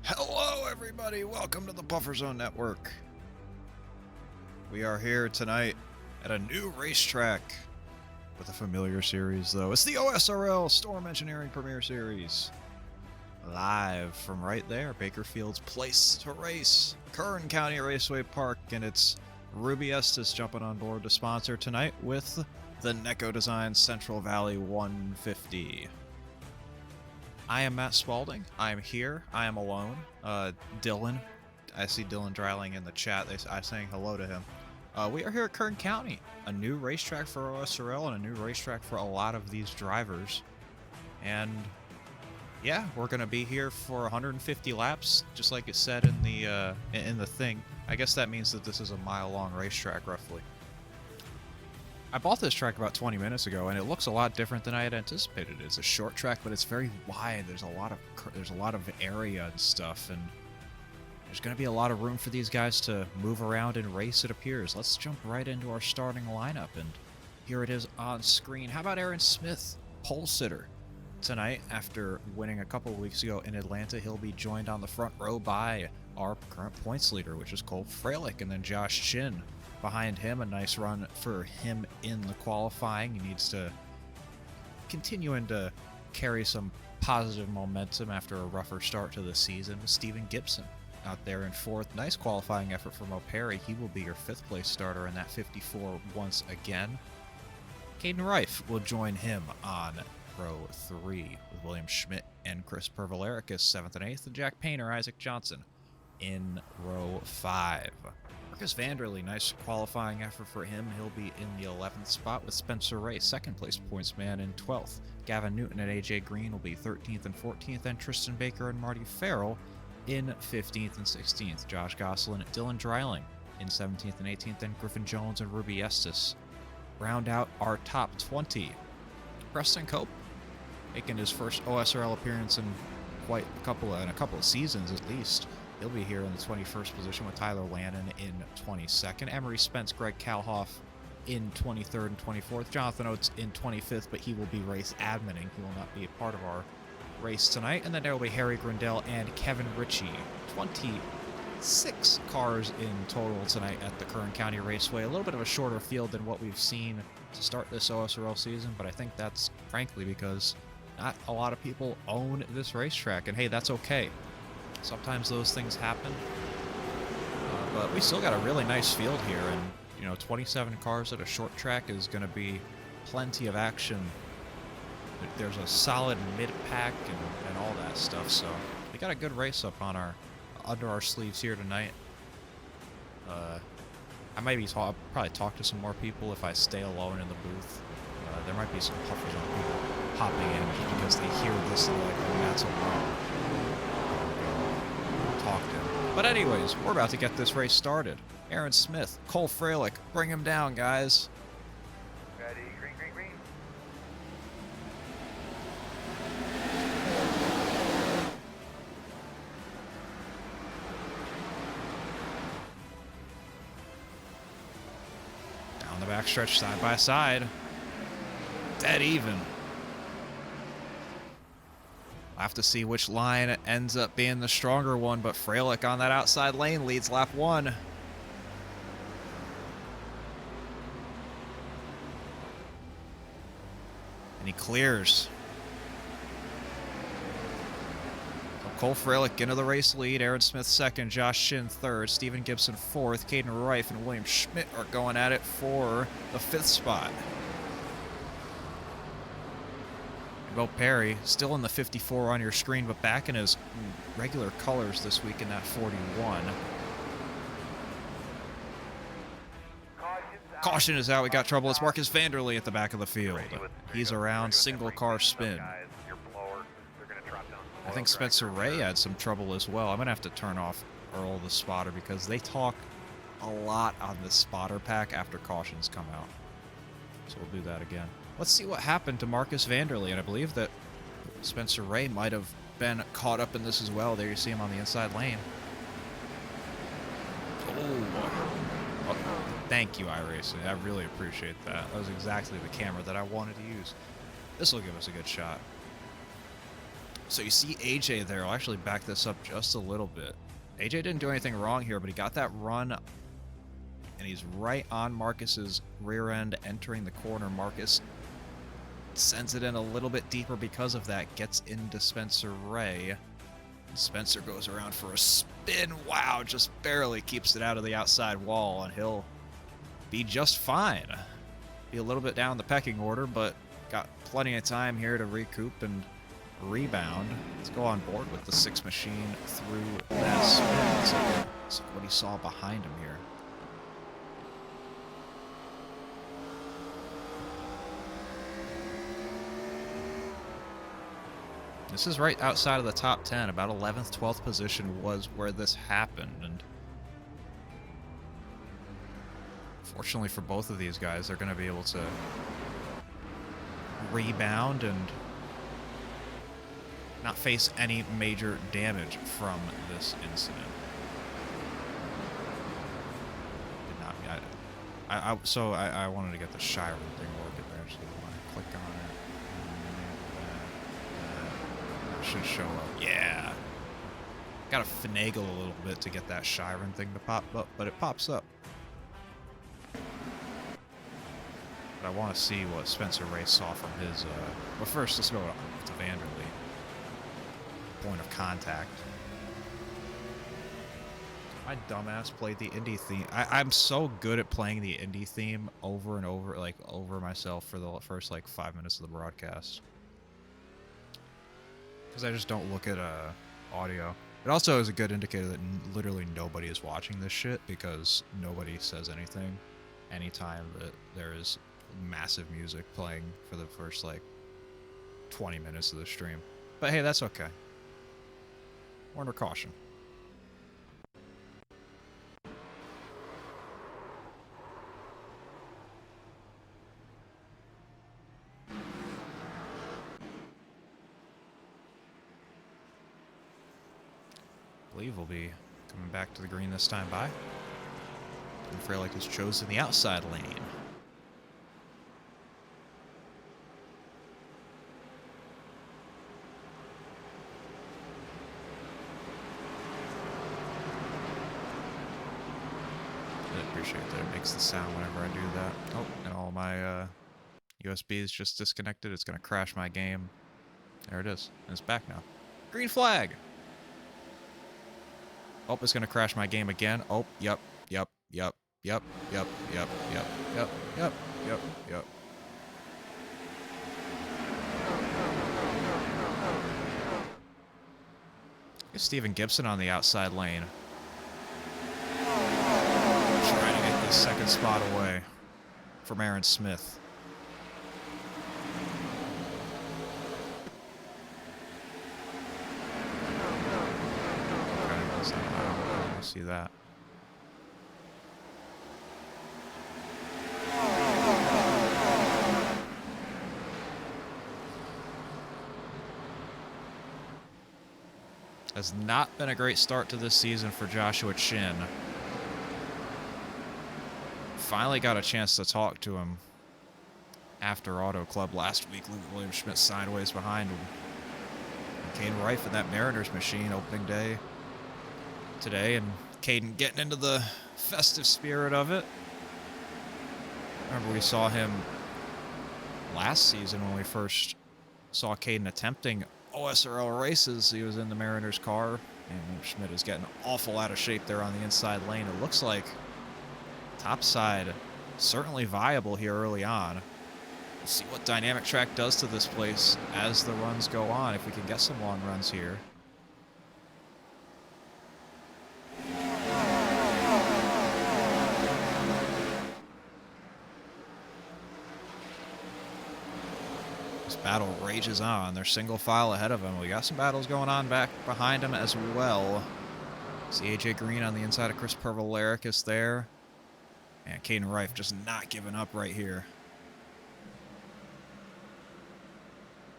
Hello, everybody. Welcome to the Buffer Zone Network. We are here tonight at a new racetrack with a familiar series, though. It's the OSRL Storm Engineering Premier Series. Live from right there, Bakerfield's place to race, Kern County Raceway Park, and it's Ruby Estes jumping on board to sponsor tonight with the Neko Design Central Valley 150. I am Matt Spalding. I am here. I am alone. Dylan. I see Dylan Dreiling in the chat. I'm saying hello to him. We are here at Kern County, a new racetrack for OSRL and a new racetrack for a lot of these drivers. And yeah, we're going to be here for 150 laps, just like it said in the thing. I guess that means that this is a mile-long racetrack, roughly. I bought this track about 20 minutes ago, and it looks a lot different than I had anticipated. It's a short track, but it's very wide. There's a lot of area and stuff, and there's going to be a lot of room for these guys to move around and race, it appears. Let's jump right into our starting lineup, and here it is on screen. How about Aaron Smith, pole sitter? Tonight, after winning a couple of weeks ago in Atlanta, he'll be joined on the front row by our current points leader, which is Cole Freilich, and then Josh Chin behind him. A nice run for him in the qualifying. He needs to continue to carry some positive momentum after a rougher start to the season. Steven Gibson out there in fourth. Nice qualifying effort from O'Perry. He will be your fifth place starter in that 54 once again. Caden Reif will join him on row 3 with William Schmidt and Chris Pervalericus 7th and 8th, and Jack Painter, Isaac Johnson in row 5. Marcus Vanderlei, nice qualifying effort for him. He'll be in the 11th spot with Spencer Ray, second place points man, in 12th. Gavin Newton and AJ Green will be 13th and 14th, and Tristan Baker and Marty Farrell in 15th and 16th. Josh Gosselin, Dylan Dreiling in 17th and 18th, and Griffin Jones and Ruby Estes round out our top 20. Preston Cope making his first OSRL appearance in a couple of seasons at least. He'll be here in the 21st position with Tyler Lannon in 22nd. Emery Spence, Greg Kalhoff in 23rd and 24th. Jonathan Oates in 25th, but he will be race adminning. He will not be a part of our race tonight. And then there will be Harry Grindell and Kevin Ritchie. 26 cars in total tonight at the Kern County Raceway. A little bit of a shorter field than what we've seen to start this OSRL season, but I think that's frankly because not a lot of people own this racetrack. And hey, that's okay. Sometimes those things happen, but we still got a really nice field here, and 27 cars at a short track is going to be plenty of action. There's a solid mid-pack and all that stuff, so we got a good race up on under our sleeves here tonight. I might be probably talk to some more people if I stay alone in the booth. There might be some puffers on people popping in because they hear this and they're like, oh, that's alone. Talk to him. But anyways, we're about to get this race started. Aaron Smith, Cole Freilich, bring him down, guys. Ready, green, green, green. Down the backstretch, side by side. Dead even. We'll have to see which line ends up being the stronger one, but Freilich on that outside lane leads lap 1. And he clears. So Cole Freilich into the race lead, Aaron Smith second, Josh Shin third, Steven Gibson fourth, Caden Reif and William Schmidt are going at it for the 5th spot. Bo Perry, still in the 54 on your screen, but back in his regular colors this week in that 41. Caution is out. We got trouble. It's Marcus Vanderlei at the back of the field. He's around single car spin. I think Spencer Ray had some trouble as well. I'm going to have to turn off Earl the spotter because they talk a lot on the spotter pack after cautions come out. So we'll do that again. Let's see what happened to Marcus Vanderlei, and I believe that Spencer Ray might have been caught up in this as well. There you see him on the inside lane. Oh, thank you, iRacing. I really appreciate that. That was exactly the camera that I wanted to use. This will give us a good shot. So you see AJ there. I'll actually back this up just a little bit. AJ didn't do anything wrong here, but he got that run, and he's right on Marcus's rear end, entering the corner. Marcus sends it in a little bit deeper because of that, gets into Spencer Ray. Spencer goes around for a spin. Wow, just barely keeps it out of the outside wall, and he'll be just fine. Be a little bit down the pecking order, but got plenty of time here to recoup and rebound. Let's go on board with the 6 machine through that spin. It's like what he saw behind him here. This is right outside of the top 10. About 11th, 12th position was where this happened. And fortunately for both of these guys, they're going to be able to rebound and not face any major damage from this incident. So I wanted to get the Chiron thing working there, so I want to click on it. Should show up. Yeah. Gotta finagle a little bit to get that Chiron thing to pop up, but it pops up. But I want to see what Spencer Ray saw from his, Well, first, let's go to Vanderlee. Point of contact. My dumbass played the indie theme. I'm so good at playing the indie theme over and over, like, over myself for the first, like, 5 minutes of the broadcast. Because I just don't look at audio. It also is a good indicator that literally nobody is watching this shit, because nobody says anything anytime that there is massive music playing for the first, like, 20 minutes of the stream. But hey, that's okay. We're under caution. I believe we'll be coming back to the green this time by. And Freilich has chosen the outside lane. I appreciate that it makes the sound whenever I do that. Oh, and all my USBs just disconnected. It's going to crash my game. There it is. And it's back now. Green flag! Oh, it's gonna crash my game again. Oh, yep. Get Steven Gibson on the outside lane. Trying to get this second spot away from Aaron Smith. See that. Has not been a great start to this season for Joshua Chin. Finally got a chance to talk to him after Auto Club last week. William Schmidt sideways behind him. Caden Reif in that Mariners machine opening day today, and Caden getting into the festive spirit of it. Remember, we saw him last season when we first saw Caden attempting OSRL races. He was in the Mariners car, and Schmidt is getting awful out of shape there on the inside lane. It looks like topside certainly viable here early on. We'll see what Dynamic Track does to this place as the runs go on, if we can get some long runs here. Battle rages on. They're single file ahead of him. We got some battles going on back behind him as well. See AJ Green on the inside of Chris Pervaleric there. And Caden Reif just not giving up right here.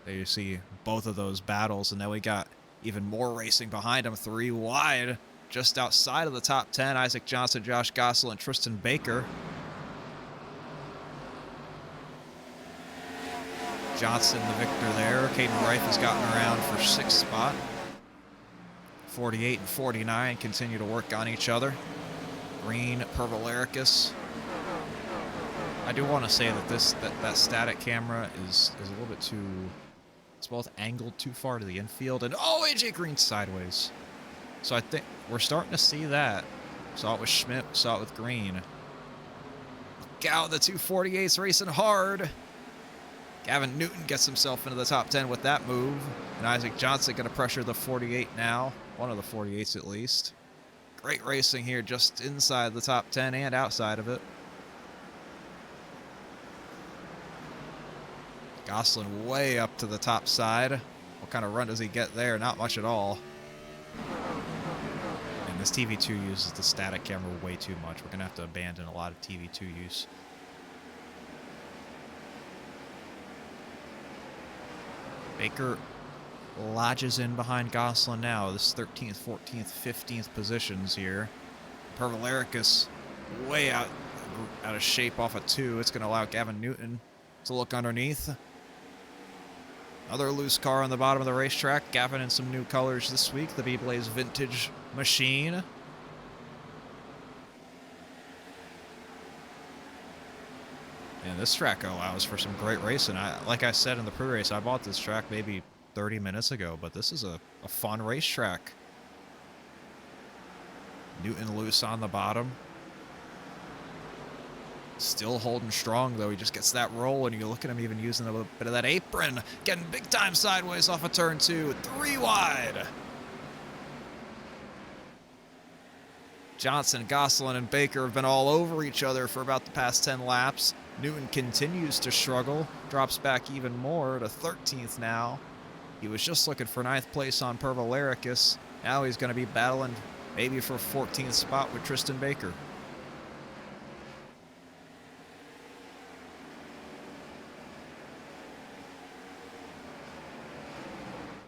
There you see both of those battles, and then we got even more racing behind him. 3 wide, just outside of the top 10. Isaac Johnson, Josh Gossel, and Tristan Baker. Johnson the victor there. Caden Reif has gotten around for 6th spot. 48 and 49 continue to work on each other. Green, Pervalericus. I do want to say that that static camera is a little bit too... It's both angled too far to the infield, and oh, AJ Green sideways. So I think we're starting to see that. Saw it with Schmidt, saw it with Green. Look out, the 248's racing hard. Gavin Newton gets himself into the top 10 with that move. And Isaac Johnson going to pressure the 48 now. One of the 48s at least. Great racing here just inside the top 10 and outside of it. Gosselin way up to the top side. What kind of run does he get there? Not much at all. And this TV2 uses the static camera way too much. We're going to have to abandon a lot of TV2 use. Baker lodges in behind Gosselin now. This 13th, 14th, 15th positions here. Pervalericus way out of shape off of 2. It's going to allow Gavin Newton to look underneath. Another loose car on the bottom of the racetrack. Gavin in some new colors this week. The B-Blaze Vintage Machine. And this track allows for some great racing. Like I said in the pre-race, I bought this track maybe 30 minutes ago, but this is a fun racetrack. Newton loose on the bottom. Still holding strong, though. He just gets that roll, and you look at him even using a little bit of that apron. Getting big time sideways off of turn 2. 3 wide. Johnson, Gosselin, and Baker have been all over each other for about the past 10 laps. Newton continues to struggle. Drops back even more to 13th now. He was just looking for 9th place on Pervalericus. Now he's going to be battling maybe for 14th spot with Tristan Baker.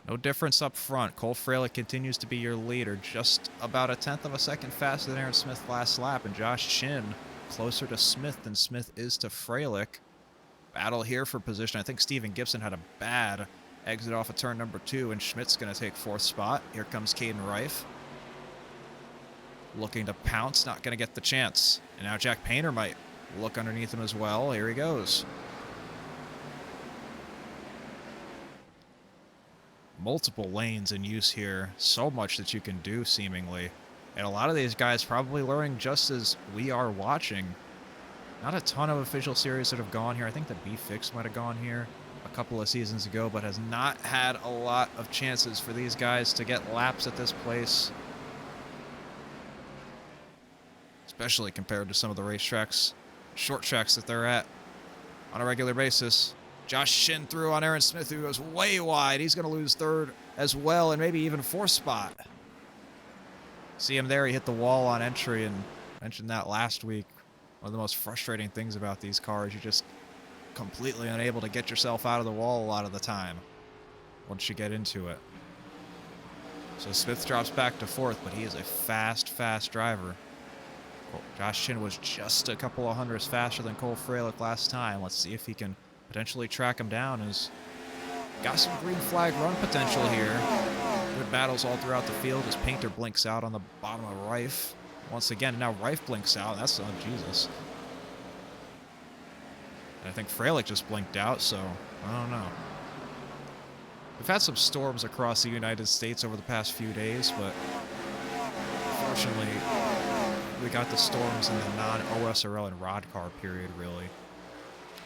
No difference up front. Cole Freilich continues to be your leader, just about 1/10 of a second faster than Aaron Smith last lap, and Josh Chin closer to Smith than Smith is to Freilich. Battle here for position. I think Steven Gibson had a bad exit off of turn number 2, and Schmidt's going to take 4th spot. Here comes Caden Reif. Looking to pounce, not going to get the chance. And now Jack Painter might look underneath him as well. Here he goes. Multiple lanes in use here. So much that you can do, seemingly. And a lot of these guys probably learning just as we are watching. Not a ton of official series that have gone here. I think the B-Fix might have gone here a couple of seasons ago, but has not had a lot of chances for these guys to get laps at this place. Especially compared to some of the racetracks, short tracks that they're at on a regular basis. Josh Shin through on Aaron Smith, who goes way wide. He's going to lose 3rd as well, and maybe even 4th spot. See him there. He hit the wall on entry, and mentioned that last week. One of the most frustrating things about these cars, you're just completely unable to get yourself out of the wall a lot of the time once you get into it. So Smith drops back to 4th, but he is a fast driver. Josh Chin was just a couple of hundredths faster than Cole Freilich last time. Let's see if he can potentially track him down. He's got some green flag run potential here. Good battles all throughout the field as Painter blinks out on the bottom of Reif. Once again, now Reif blinks out. That's, oh, Jesus. And I think Freilich just blinked out, so I don't know. We've had some storms across the United States over the past few days, but unfortunately, we got the storms in the non-OSRL and rod car period, really.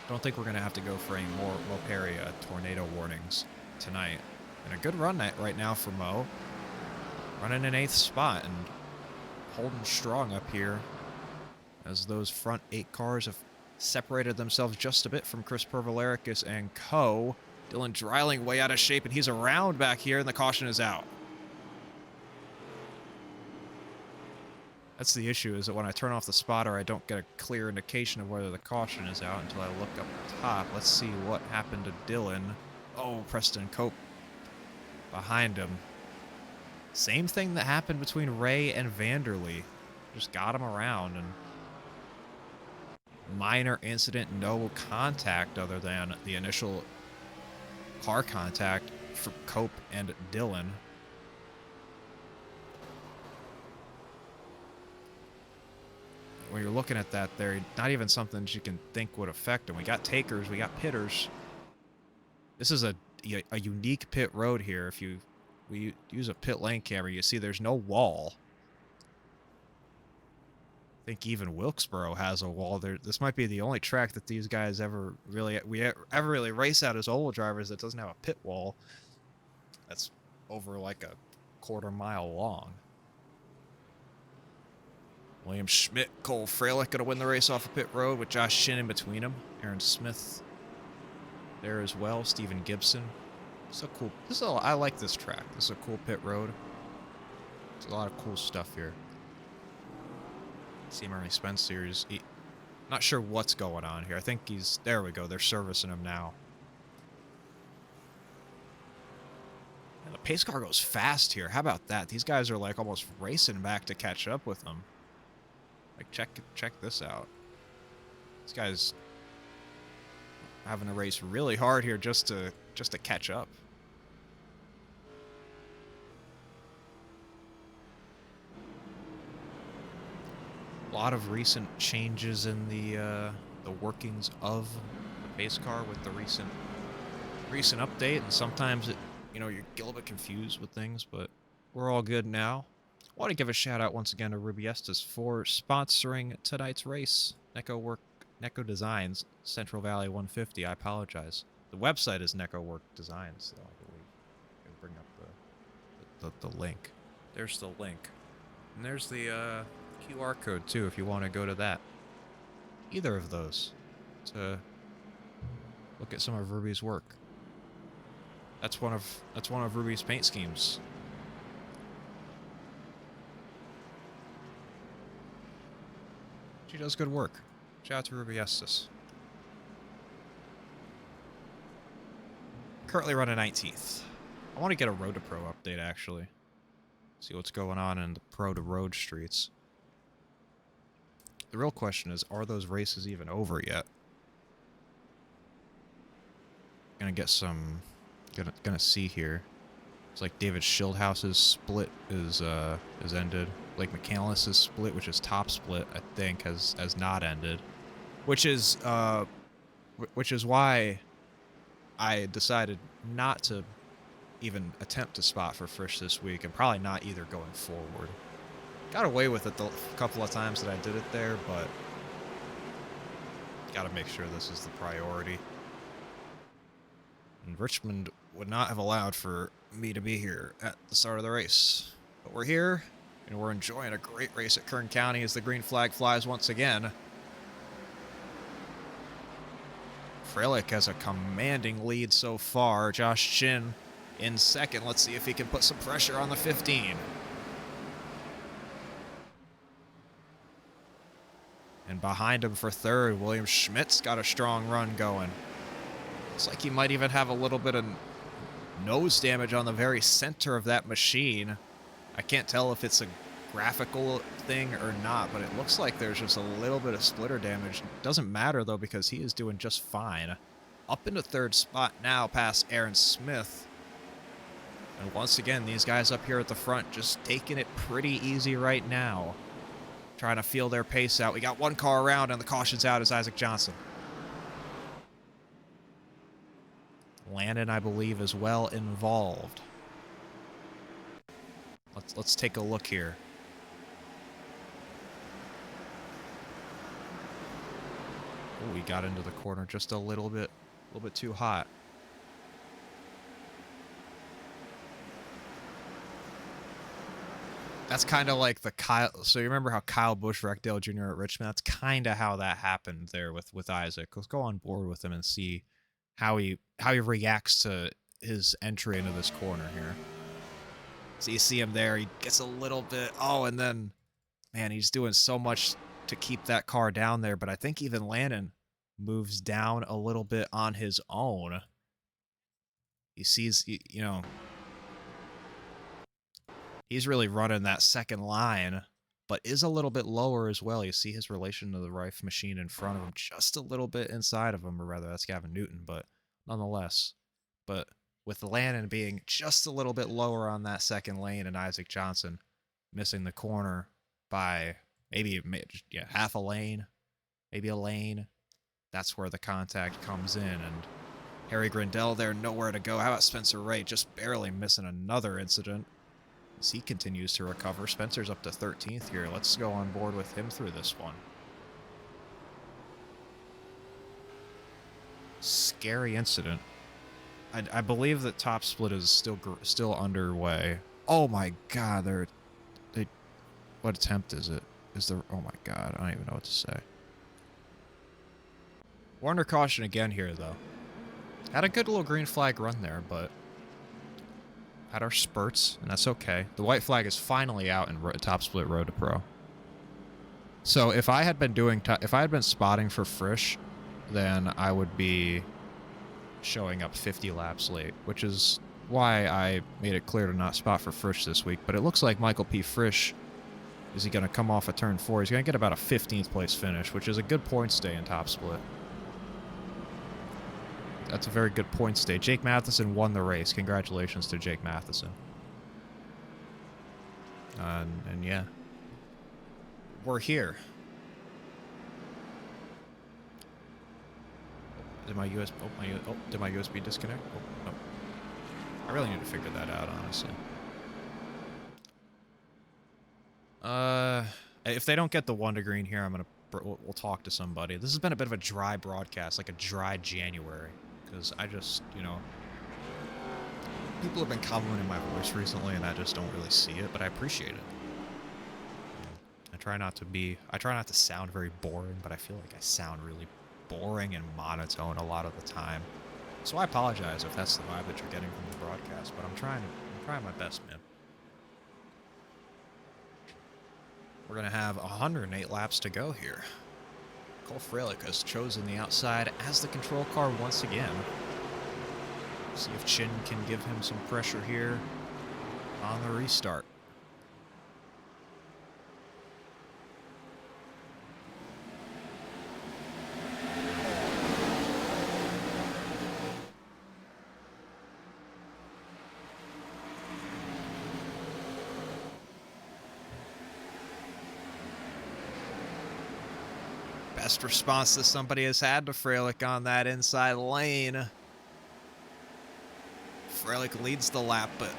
Don't think we're going to have to go for any more Loperia tornado warnings tonight. And a good run right now for Mo. Running in 8th spot and holding strong up here as those front 8 cars have separated themselves just a bit from Chris Pervalericus and co. Dylan Dreiling way out of shape, and he's around back here, and the caution is out. That's the issue, is that when I turn off the spotter, I don't get a clear indication of whether the caution is out until I look up top. Let's see what happened to Dylan. Oh, Preston Cope behind him. Same thing that happened between Ray and Vanderlee. Just got him around, and minor incident, no contact other than the initial car contact for Cope and Dylan. When you're looking at that there, not even something you can think would affect them. We got takers, we got pitters. This is a unique pit road here. If we use a pit lane camera, you see there's no wall. I think even Wilkesboro has a wall there. This might be the only track that these guys ever really race at as oval drivers that doesn't have a pit wall. That's over like a quarter-mile long. William Schmidt, Cole Freilich gonna win the race off of pit road with Josh Shin in between them. Aaron Smith there as well. Steven Gibson. So cool. I like this track. This is a cool pit road. There's a lot of cool stuff here. See Ernie Spence series. Not sure what's going on here. I think he's... There we go. They're servicing him now. And the pace car goes fast here. How about that? These guys are like almost racing back to catch up with them. Like, check this out. This guy's having to race really hard here just to catch up. A lot of recent changes in the workings of the pace car with the recent update, and sometimes you get a little bit confused with things, but we're all good now. I want to give a shout out once again to Rubiestas for sponsoring tonight's race. Neko Designs, Central Valley 150. I apologize. The website is Neko Work Designs, though, I believe. I can bring up the link. There's the link. And there's the QR code, too, if you want to go to that. Either of those to look at some of Ruby's work. That's one of Ruby's paint schemes. She does good work. Shout out to Ruby Estes. Currently running 19th. I want to get a Road to Pro update, actually. See what's going on in the Pro to Road streets. The real question is, are those races even over yet? Gonna see here. It's like David Schildhaus's split is ended. Blake McCandless's split, which is top split, I think, has not ended. Which is why I decided not to even attempt to spot for Frisch this week, and probably not either going forward. Got away with it the couple of times that I did it there, but gotta make sure this is the priority. And Richmond would not have allowed for me to be here at the start of the race. But we're here, and we're enjoying a great race at Kern County as the green flag flies once again. Freilich has a commanding lead so far. Josh Chin in second. Let's see if he can put some pressure on the 15. And behind him for third, William Schmidt's got a strong run going. Looks like he might even have a little bit of nose damage on the very center of that machine. I can't tell if it's a graphical thing or not, but it looks like there's just a little bit of splitter damage. Doesn't matter, though, because he is doing just fine. Up into third spot now past Aaron Smith. And once again, these guys up here at the front just taking it pretty easy right now. Trying to feel their pace out. We got one car around, and the caution's out is Isaac Johnson. Landon, I believe, is well involved. Let's take a look here. Oh, we got into the corner just a little bit too hot. That's kind of like the Kyle. So you remember how Kyle Busch wrecked Dale Jr. at Richmond? That's kind of how that happened there with Isaac. Let's go on board with him and see how he reacts to his entry into this corner here. So you see him there. He gets a little bit. Oh, and then, man, he's doing so much to keep that car down there. But I think even Landon moves down a little bit on his own. He sees, he's really running that second line, but is a little bit lower as well. You see his relation to the Rife machine in front of him, just a little bit inside of him, or rather, that's Gavin Newton, but nonetheless, but with Lannon being just a little bit lower on that second lane and Isaac Johnson missing the corner by maybe half a lane, maybe a lane, that's where the contact comes in. And Harry Grindell there, nowhere to go. How about Spencer Ray just barely missing another incident as he continues to recover. Spencer's up to 13th here. Let's go on board with him through this one. Scary incident. I believe that top split is still underway. Oh my god, what attempt is it? Oh my god, I don't even know what to say. We're under caution again here, though. Had a good little green flag run there, but had our spurts, and that's okay. The white flag is finally out in top split road to pro. So if I had been spotting for Frisch, then I would be showing up 50 laps late, which is why I made it clear to not spot for Frisch this week. But it looks like Michael P. Frisch, is he going to come off of turn 4? He's going to get about a 15th place finish, which is a good point stay in top split. That's a very good point stay. Jake Matheson won the race. Congratulations to Jake Matheson. And yeah, we're here. Did my USB disconnect? Oh, no. I really need to figure that out, honestly. If they don't get the 1 to green here, we'll talk to somebody. This has been a bit of a dry broadcast, like a dry January, because I just, people have been complimenting my voice recently, and I just don't really see it, but I appreciate it. I try not to sound very boring, but I feel like I sound really boring and monotone a lot of the time. So I apologize if that's the vibe that you're getting from the broadcast, but I'm trying my best, man. We're going to have 108 laps to go here. Cole Freilich has chosen the outside as the control car once again. See if Chin can give him some pressure here on the restart. Best response that somebody has had to Freilich on that inside lane. Freilich leads the lap, but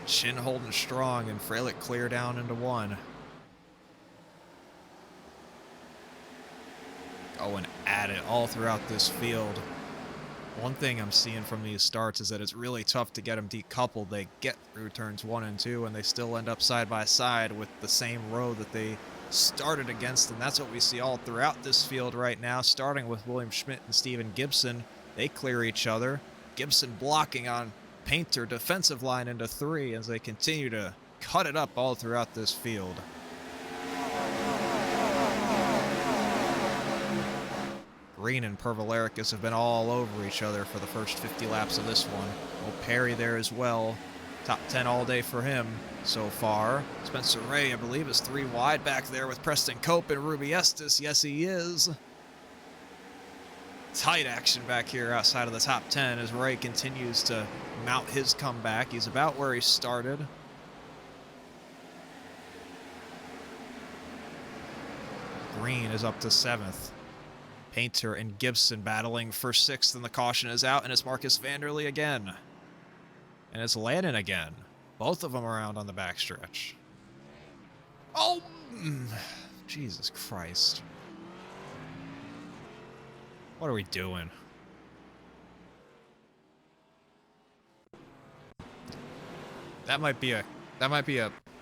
Chin holding strong, and Freilich clear down into 1. Going at it all throughout this field. One thing I'm seeing from these starts is that it's really tough to get them decoupled. They get through turns 1 and 2, and they still end up side by side with the same row that they started against, and that's what we see all throughout this field right now, starting with William Schmidt and Steven Gibson. They clear each other. Gibson blocking on Painter defensive line into 3 as they continue to cut it up all throughout this field. Green and Pervalericus have been all over each other for the first 50 laps of this one. Oh, Perry there as well. Top 10 all day for him so far. Spencer Ray, I believe, is 3 wide back there with Preston Cope and Ruby Estes. Yes, he is. Tight action back here outside of the top 10 as Ray continues to mount his comeback. He's about where he started. Green is up to 7th. Painter and Gibson battling for 6th, and the caution is out, and it's Marcus Vanderlee again. And it's Lannon again. Both of them around on the backstretch. Oh! Jesus Christ. What are we doing? That might be a,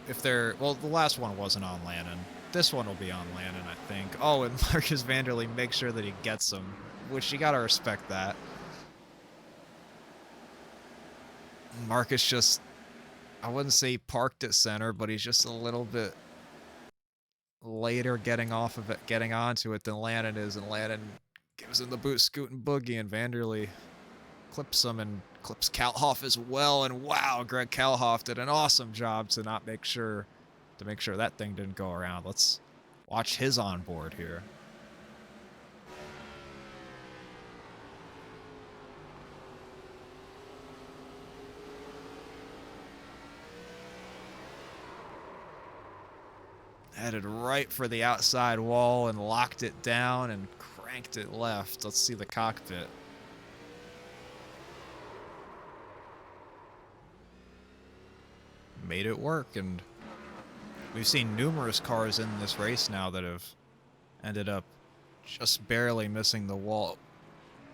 if they're, well, the last one wasn't on Lannon. This one will be on Lannon, I think. Oh, and Marcus Vanderlee makes sure that he gets him, which you gotta respect that. Marcus just, I wouldn't say he parked at center, but he's just a little bit later getting off of it, getting onto it than Lannon is, and Lannon gives him the boot, scoot, and boogie, and Vanderlee clips him and clips Kalhoff as well, and wow, Greg Kalhoff did an awesome job to make sure that thing didn't go around. Let's watch his onboard here. Headed right for the outside wall and locked it down and cranked it left. Let's see the cockpit. Made it work, and we've seen numerous cars in this race now that have ended up just barely missing the wall.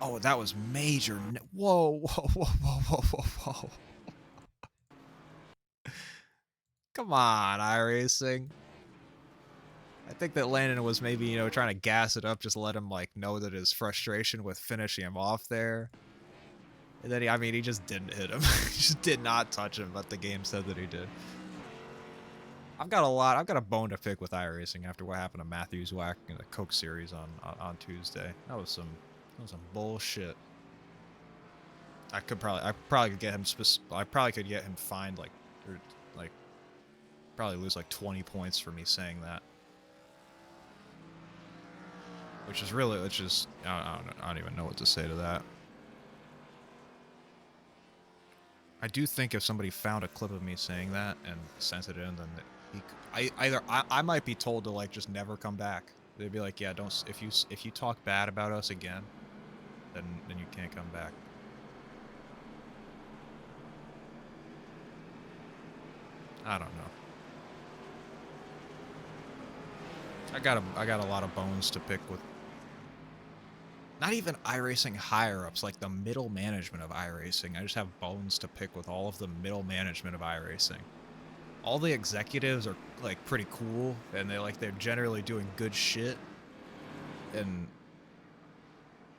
Oh, that was major. Whoa, whoa, whoa, whoa, whoa, whoa, whoa. Come on, iRacing. I think that Landon was maybe, you know, trying to gas it up, just let him, like, know that his frustration with finishing him off there. And then, I mean, he just didn't hit him. He just did not touch him, but the game said that he did. I've got a bone to pick with iRacing after what happened to Matthews Whack in the Coke series on Tuesday. That was some bullshit. I probably could get him fined probably lose like 20 points for me saying that. Which is I don't even know what to say to that. I do think if somebody found a clip of me saying that and sent it in, then I might be told to, like, just never come back. They'd be like, yeah, don't, if you talk bad about us again, then you can't come back. I don't know. I got a lot of bones to pick with. Not even iRacing higher-ups, like the middle management of iRacing. I just have bones to pick with all of the middle management of iRacing. All the executives are, like, pretty cool, and they're generally doing good shit. And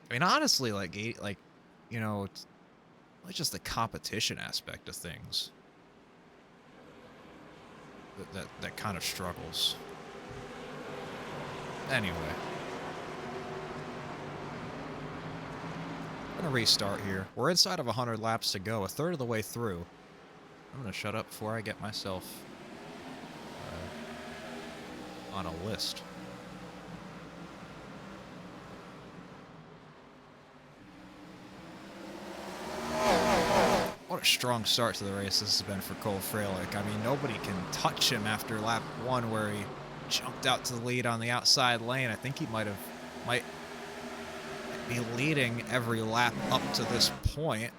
I mean, honestly, like, you know, it's like just the competition aspect of things that kind of struggles. Anyway. I'm gonna restart here. We're inside of 100 laps to go, a third of the way through. I'm gonna shut up before I get myself on a list. What a strong start to the race this has been for Cole Freilich. I mean, nobody can touch him after lap 1 where he jumped out to the lead on the outside lane. I think he might be leading every lap up to this point.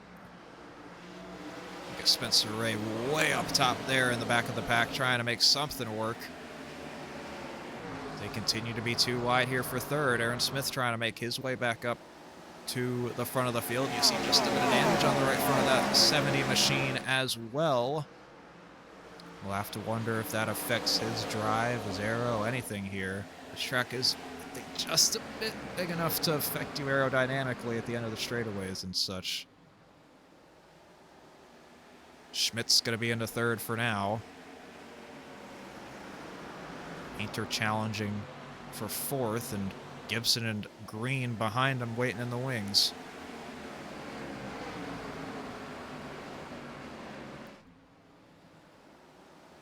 Look at Spencer Ray way up top there in the back of the pack trying to make something work. They continue to be too wide here for third. Aaron Smith trying to make his way back up to the front of the field. You see just a bit of damage on the right front of that 70 machine as well. We'll have to wonder if that affects his drive, his aero, anything here. This track is, I think, just a bit big enough to affect you aerodynamically at the end of the straightaways and such. Schmidt's going to be into third for now. Painter challenging for fourth, and Gibson and Green behind him waiting in the wings.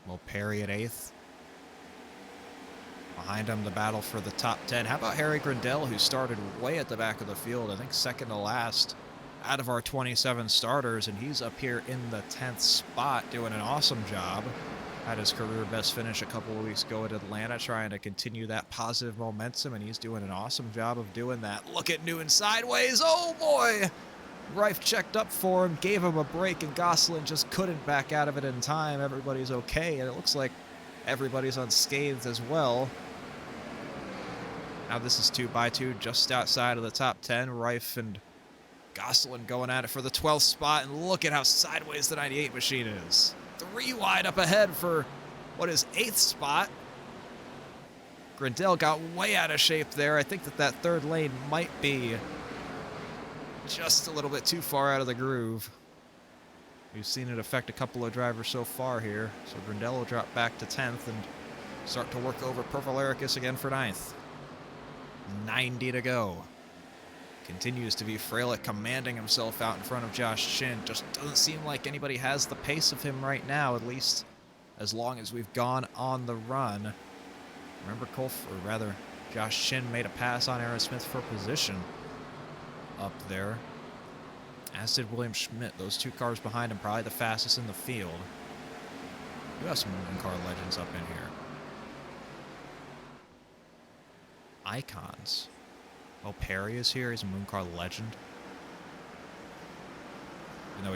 Will Perry at 8th. Behind him, the battle for the top 10. How about Harry Grindell, who started way at the back of the field, I think second to last out of our 27 starters, and he's up here in the 10th spot doing an awesome job. Had his career best finish a couple of weeks ago at Atlanta, trying to continue that positive momentum, and he's doing an awesome job of doing that. Look at Newton sideways. Oh, boy! Reif checked up for him, gave him a break, and Gosselin just couldn't back out of it in time. Everybody's okay, and it looks like everybody's unscathed as well. Now this is 2x2 just outside of the top 10. Reif and Gosselin going at it for the 12th spot, and look at how sideways the 98 machine is. 3 wide up ahead for what is 8th spot. Grindell got way out of shape there. I think that third lane might be just a little bit too far out of the groove. We've seen it affect a couple of drivers so far here. So Grindell will drop back to 10th and start to work over Pervalericus again for 9th. 90 to go. Continues to be Freilich commanding himself out in front of Josh Chin. Just doesn't seem like anybody has the pace of him right now, at least as long as we've gone on the run. Remember, Josh Chin made a pass on Aaron Smith for position up there, as did William Schmidt. Those 2 cars behind him, probably the fastest in the field. We have some moving car legends up in here. icons. Oh, Perry is here. He's a Moon Car legend. You know,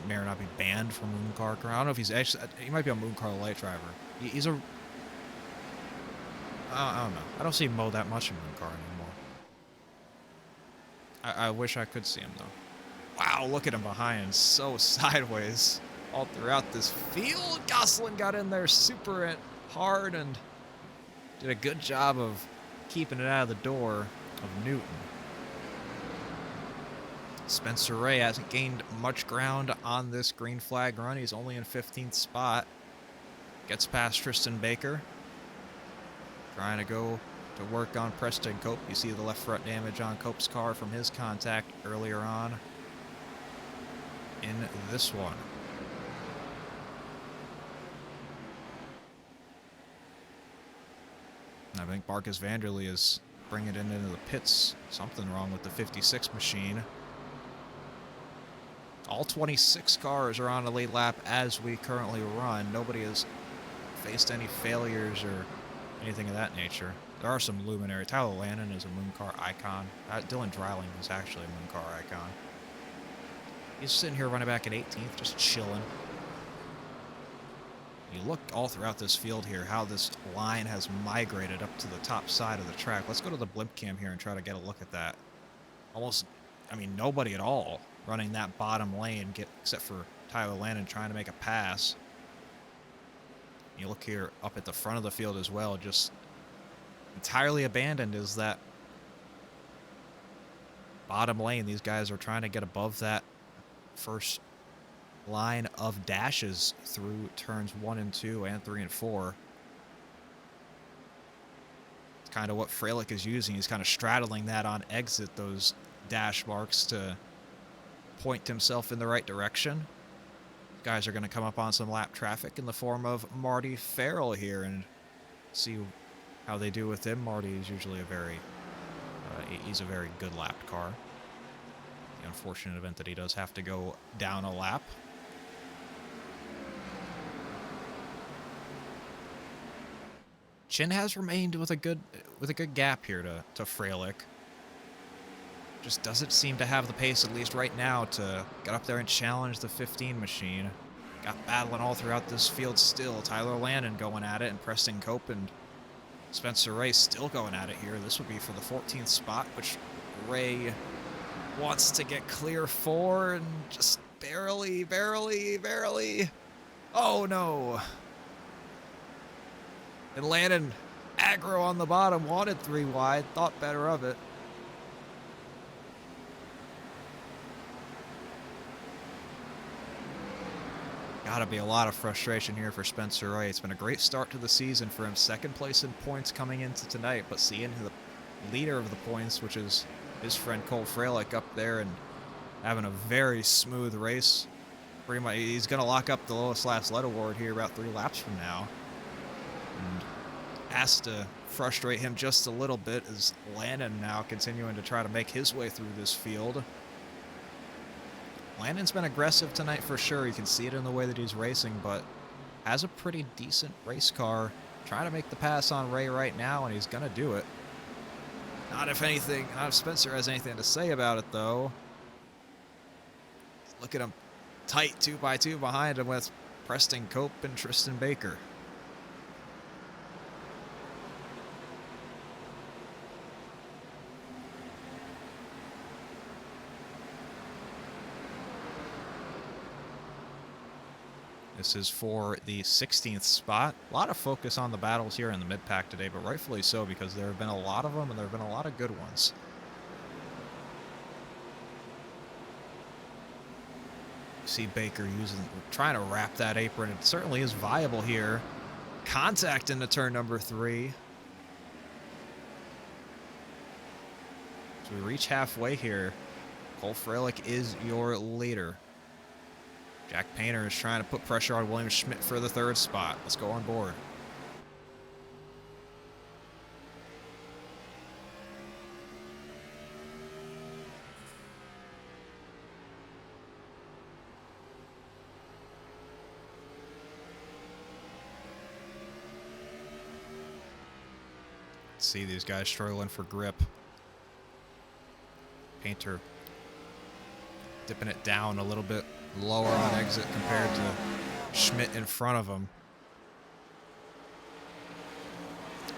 may or not be banned from Moon Car. I don't know if he's actually... He might be a Moon Car light driver. He's a... I don't know. I don't see him mow that much in Moon Car anymore. I wish I could see him, though. Wow, look at him behind. So sideways all throughout this field. Gosselin got in there super hard and did a good job of keeping it out of the door of Newton. Spencer Ray hasn't gained much ground on this green flag run. He's only in 15th spot. Gets past Tristan Baker. Trying to go to work on Preston Cope. You see the left front damage on Cope's car from his contact earlier on in this one. I think Marcus Vanderlee is bringing it into the pits. Something wrong with the 56 machine. All 26 cars are on a late lap as we currently run. Nobody has faced any failures or anything of that nature. There are some luminary. Tyler Landon is a Moon Car icon. Dylan Dreiling is actually a Moon Car icon. He's sitting here running back at 18th, just chilling. You look all throughout this field here, how this line has migrated up to the top side of the track. Let's go to the blimp cam here and try to get a look at that. Almost, I mean, nobody at all running that bottom lane, except for Tyler Landon trying to make a pass. You look here up at the front of the field as well, just entirely abandoned is that bottom lane. These guys are trying to get above that first line of dashes through turns 1 and 2 and 3 and 4. It's kind of what Freilich is using. He's kind of straddling that on exit, those dash marks, to point himself in the right direction. Guys are going to come up on some lap traffic in the form of Marty Farrell here and see how they do with him. Marty is usually he's a very good lapped car. The unfortunate event that he does have to go down a lap. Chin has remained with a good gap here to Freilich. Just doesn't seem to have the pace, at least right now, to get up there and challenge the 15 machine. Got battling all throughout this field still. Tyler Landon going at it, and Preston Cope and Spencer Ray still going at it here. This would be for the 14th spot, which Ray wants to get clear for, and just barely. Oh, no. And Landon, aggro on the bottom, wanted 3 wide, thought better of it. Gotta be a lot of frustration here for Spencer Ray. It's been a great start to the season for him. 2nd place in points coming into tonight, but seeing the leader of the points, which is his friend Cole Freilich, up there and having a very smooth race. Pretty much, he's gonna lock up the lowest last lead award here about 3 laps from now. And has to frustrate him just a little bit as Landon now continuing to try to make his way through this field. Landon's been aggressive tonight for sure. You can see it in the way that he's racing, but has a pretty decent race car. Trying to make the pass on Ray right now, and he's going to do it. Not if Spencer has anything to say about it, though. Look at him tight 2x2 behind him with Preston Cope and Tristan Baker. This is for the 16th spot. A lot of focus on the battles here in the mid-pack today, but rightfully so, because there have been a lot of them, and there have been a lot of good ones. You see Baker trying to wrap that apron. It certainly is viable here. Contact into turn number 3. As we reach halfway here, Cole Freilich is your leader. Jack Painter is trying to put pressure on William Schmidt for the 3rd spot. Let's go on board. See these guys struggling for grip. Painter dipping it down a little bit lower on exit compared to Schmidt in front of him.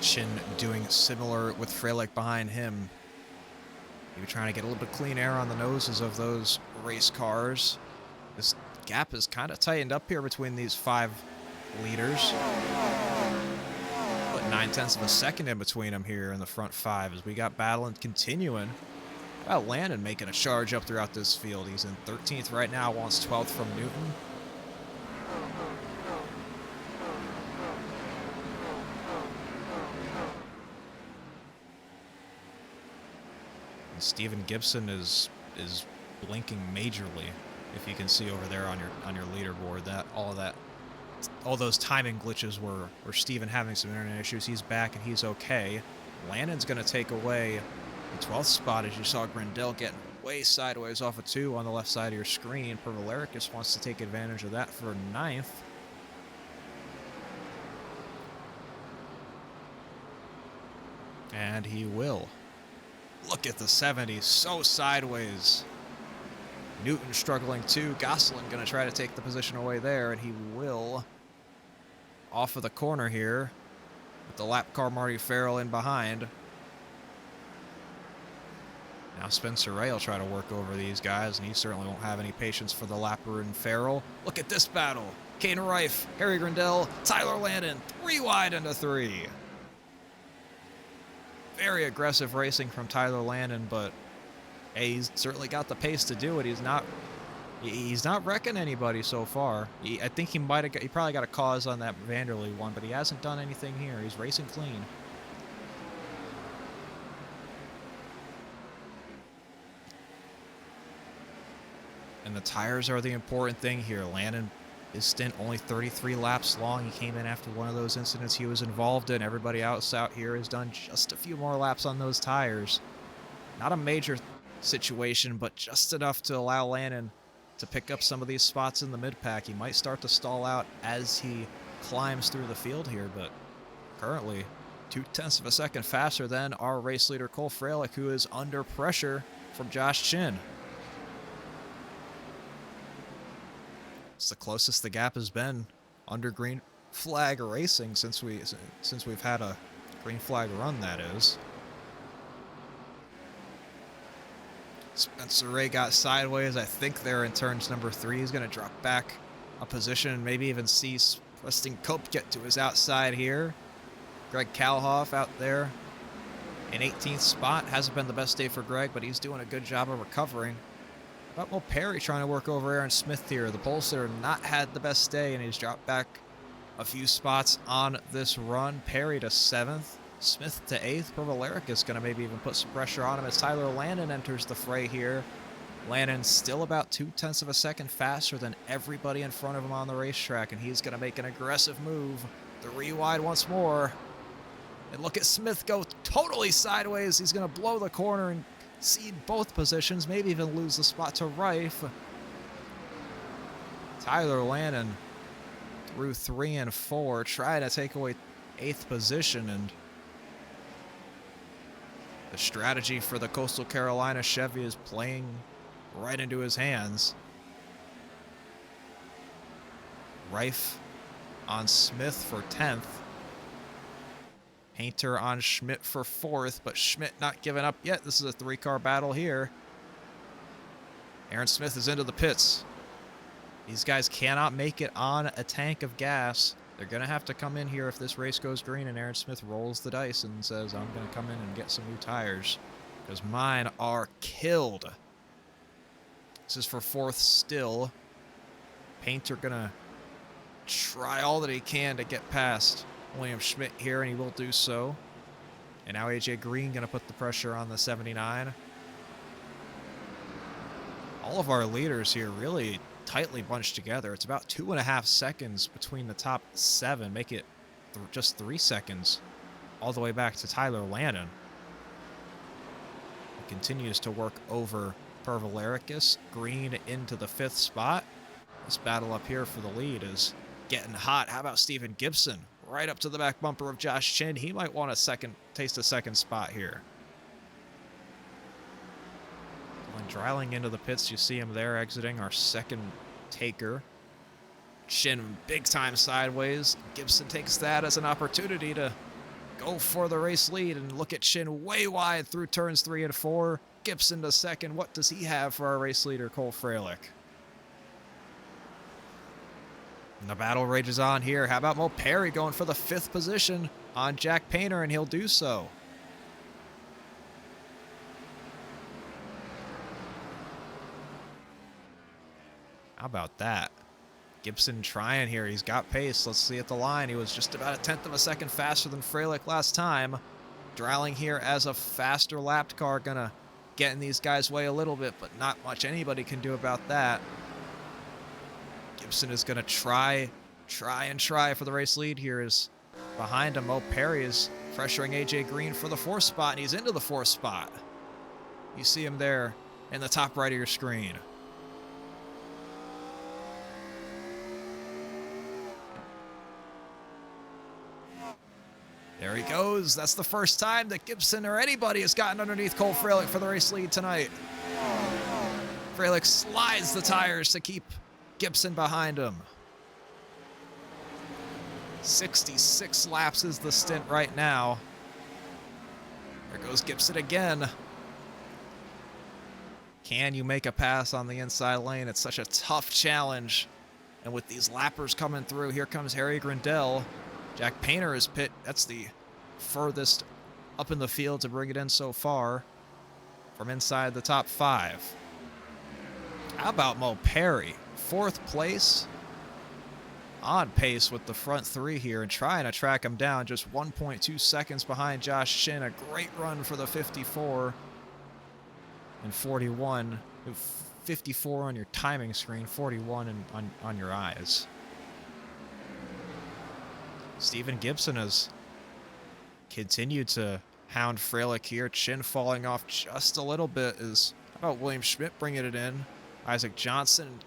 Chin doing similar with Freilich behind him. Maybe trying to get a little bit of clean air on the noses of those race cars. This gap is kind of tightened up here between these 5 leaders. But 9/10 of a second in between them here in the front 5 as we got battling continuing. About Landon making a charge up throughout this field. He's in 13th right now, wants 12th from Newton. And Steven Gibson is blinking majorly, if you can see over there on your leaderboard. That all those timing glitches were Steven having some internet issues. He's back and he's okay. Landon's going to take away the 12th spot, as you saw Grindel getting way sideways off of 2 on the left side of your screen. Pervalericus wants to take advantage of that for 9th. And he will. Look at the 70, so sideways. Newton struggling too. Gosselin going to try to take the position away there, and he will. Off of the corner here, with the lap car Marty Farrell in behind. Now Spencer Ray will try to work over these guys, and he certainly won't have any patience for the lapper and Farrell. Look at this battle. Caden Reif, Harry Grindel, Tyler Landon, 3 wide into 3. Very aggressive racing from Tyler Landon, but hey, he's certainly got the pace to do it. He's not wrecking anybody so far. I think he probably got a cause on that Vanderlee one, but he hasn't done anything here. He's racing clean. And the tires are the important thing here. Landon, his stint only 33 laps long. He came in after one of those incidents he was involved in. Everybody else out here has done just a few more laps on those tires. Not a major situation, but just enough to allow Landon to pick up some of these spots in the mid-pack. He might start to stall out as he climbs through the field here, but currently 0.2 of a second faster than our race leader Cole Freilich, who is under pressure from Josh Chin. It's the closest the gap has been under green flag racing since we've had a green flag run, that is. Spencer Ray got sideways, I think, there in turns number 3. He's going to drop back a position and maybe even see Preston Cope get to his outside here. Greg Kalhoff out there in 18th spot. Hasn't been the best day for Greg, but he's doing a good job of recovering. How about Mo Perry trying to work over Aaron Smith here? The Polster not had the best day, and he's dropped back a few spots on this run. Perry to 7th. Smith to 8th. Pervaleric is going to maybe even put some pressure on him as Tyler Landon enters the fray here. Landon still about 0.2 of a second faster than everybody in front of him on the racetrack, and he's going to make an aggressive move. 3 wide once more. And look at Smith go totally sideways. He's going to blow the corner and cede both positions, maybe even lose the spot to Reif. Tyler Landon through 3 and 4, trying to take away 8th position, and the strategy for the Coastal Carolina Chevy is playing right into his hands. Reif on Smith for 10th. Painter on Schmidt for 4th, but Schmidt not giving up yet. This is a 3-car battle here. Aaron Smith is into the pits. These guys cannot make it on a tank of gas. They're going to have to come in here if this race goes green and Aaron Smith rolls the dice and says, I'm going to come in and get some new tires because mine are killed. This is for 4th still. Painter going to try all that he can to get past William Schmidt here, and he will do so. And now AJ Green going to put the pressure on the 79. All of our leaders here really tightly bunched together. It's about 2.5 seconds between the top 7. Make it just 3 seconds all the way back to Tyler Landon. He continues to work over Pervalericus. Green into the 5th spot. This battle up here for the lead is getting hot. How about Steven Gibson right up to the back bumper of Josh Chin. He might want a taste a second spot here. When drilling into the pits, you see him there exiting our second taker. Chin big time sideways. Gibson takes that as an opportunity to go for the race lead and look at Chin way wide through turns 3 and 4. Gibson to second. What does he have for our race leader, Cole Freilich? And the battle rages on here. How about Mo Perry going for the 5th position on Jack Painter, and he'll do so. How about that? Gibson trying here. He's got pace. Let's see at the line. He was just about a 1/10 of a second faster than Freilich last time. Dreiling here as a faster lapped car. Gonna get in these guys' way a little bit, but not much anybody can do about that. Gibson is gonna try for the race lead here. Is behind him. Mo Perry is pressuring AJ Green for the 4th spot, and he's into the 4th spot. You see him there in the top right of your screen. There he goes. That's the first time that Gibson or anybody has gotten underneath Cole Freilich for the race lead tonight. Freilich slides the tires to keep Gibson behind him. 66 laps is the stint right now. There goes Gibson again. Can you make a pass on the inside lane? It's such a tough challenge. And with these lappers coming through, here comes Harry Grindel. Jack Painter is pit. That's the furthest up in the field to bring it in so far from inside the top 5. How about Mo Perry? 4th place. On pace with the front 3 here and trying to track him down. Just 1.2 seconds behind Josh Chin. A great run for the 54 and 41. 54 on your timing screen, 41 on your eyes. Steven Gibson has continued to hound Freilich here. Chin falling off just a little bit. How about William Schmidt bringing it in? Isaac Johnson and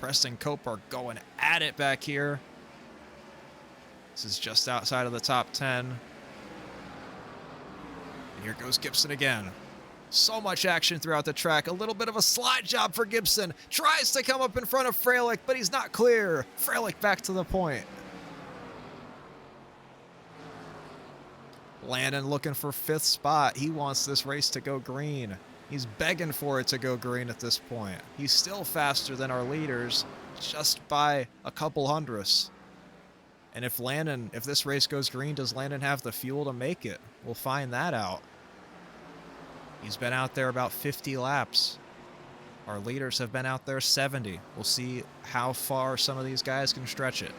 Preston Cope are going at it back here. This is just outside of the top 10. And here goes Gibson again. So much action throughout the track. A little bit of a slide job for Gibson. Tries to come up in front of Freilich, but he's not clear. Freilich back to the point. Landon looking for 5th spot. He wants this race to go green. He's begging for it to go green at this point. He's still faster than our leaders, just by a couple hundredths. And if this race goes green, does Landon have the fuel to make it? We'll find that out. He's been out there about 50 laps. Our leaders have been out there 70. We'll see how far some of these guys can stretch it.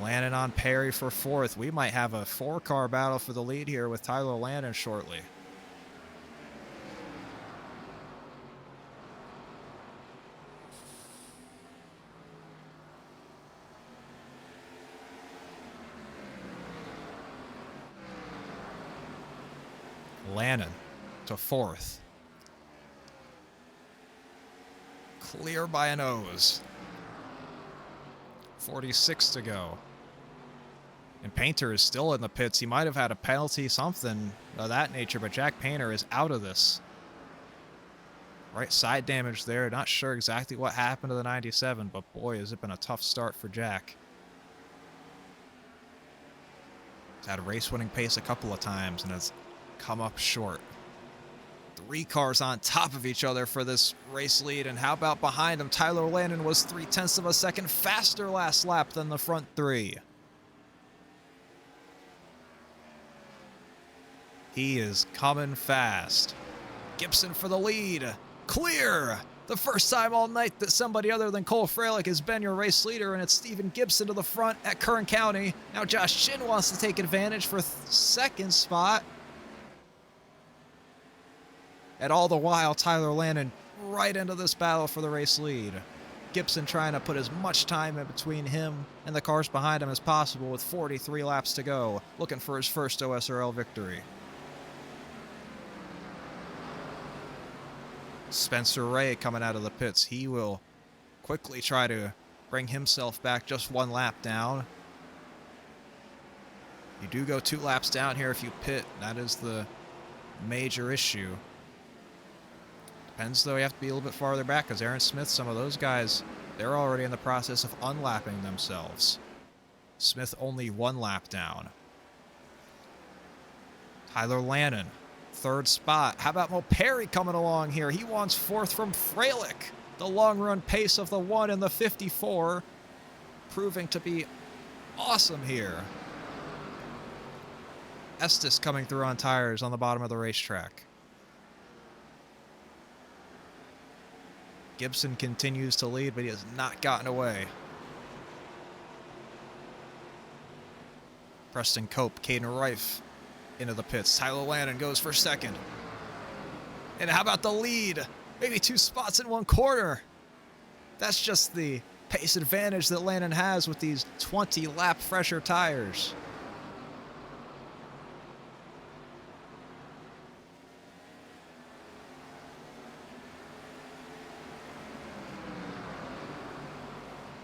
Landon on Perry for 4th. We might have a 4-car battle for the lead here with Tyler Landon shortly. Landon to 4th. Clear by a nose. 46 to go. And Painter is still in the pits. He might have had a penalty, something of that nature, but Jack Painter is out of this. Right side damage there. Not sure exactly what happened to the 97, but boy, has it been a tough start for Jack. He's had a race-winning pace a couple of times and has come up short. 3 cars on top of each other for this race lead, and how about behind him? Tyler Landon was 0.3 of a second faster last lap than the front 3. He is coming fast. Gibson for the lead. Clear! The first time all night that somebody other than Cole Freilich has been your race leader, and it's Steven Gibson to the front at Kern County. Now Josh Chin wants to take advantage for 2nd spot. And all the while, Tyler Landon right into this battle for the race lead. Gibson trying to put as much time in between him and the cars behind him as possible with 43 laps to go, looking for his first OSRL victory. Spencer Ray coming out of the pits. He will quickly try to bring himself back just 1 lap down. You do go 2 laps down here if you pit. That is the major issue. Depends, though, you have to be a little bit farther back because Aaron Smith, some of those guys, they're already in the process of unlapping themselves. Smith only 1 lap down. Tyler Lannon, 3rd spot. How about Mo Perry coming along here? He wants 4th from Freilich. The long run pace of the 1 and the 54 proving to be awesome here. Estes coming through on tires on the bottom of the racetrack. Gibson continues to lead, but he has not gotten away. Preston Cope, Caden Reif into the pits. Tyler Lannon goes for 2nd. And how about the lead? Maybe 2 spots in 1 corner. That's just the pace advantage that Lannon has with these 20-lap fresher tires.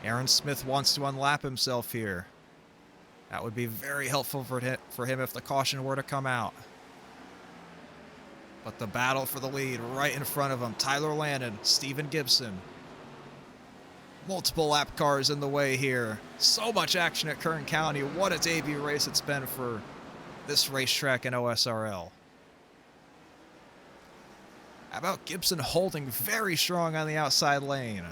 Aaron Smith wants to unlap himself here. That would be very helpful for him if the caution were to come out. But the battle for the lead right in front of him. Tyler Lannon, Steven Gibson. Multiple lap cars in the way here. So much action at Kern County. What a debut race it's been for this racetrack in OSRL. How about Gibson holding very strong on the outside lane?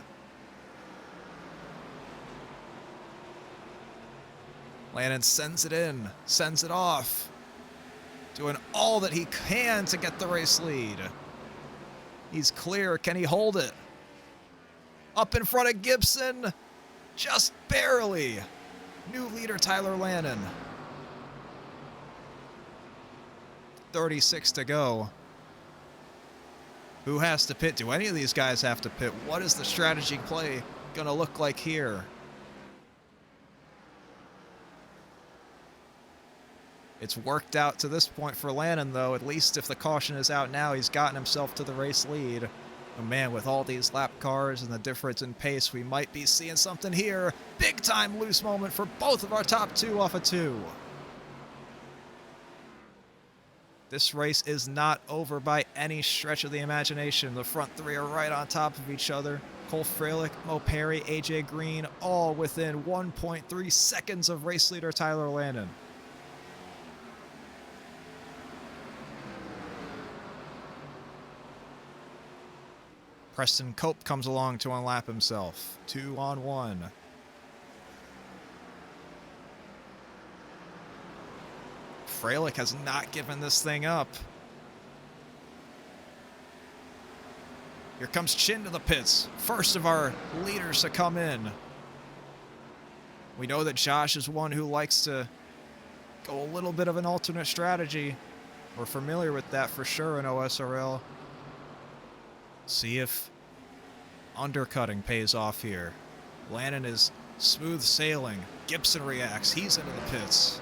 Lannon sends it in, sends it off. Doing all that he can to get the race lead. He's clear. Can he hold it? Up in front of Gibson. Just barely. New leader Tyler Lannon. 36 to go. Who has to pit? Do any of these guys have to pit? What is the strategy play going to look like here? It's worked out to this point for Lannon, though. At least if the caution is out now, he's gotten himself to the race lead. Oh, man, with all these lap cars and the difference in pace, we might be seeing something here. Big-time loose moment for both of our top 2 off of 2. This race is not over by any stretch of the imagination. The front 3 are right on top of each other. Cole Freilich, Mo Perry, AJ Green, all within 1.3 seconds of race leader Tyler Lannon. Preston Cope comes along to unlap himself. 2 on 1. Freilich has not given this thing up. Here comes Chin to the pits. First of our leaders to come in. We know that Josh is one who likes to go a little bit of an alternate strategy. We're familiar with that for sure in OSRL. See if undercutting pays off here. Lannon is smooth sailing. Gibson reacts. He's into the pits.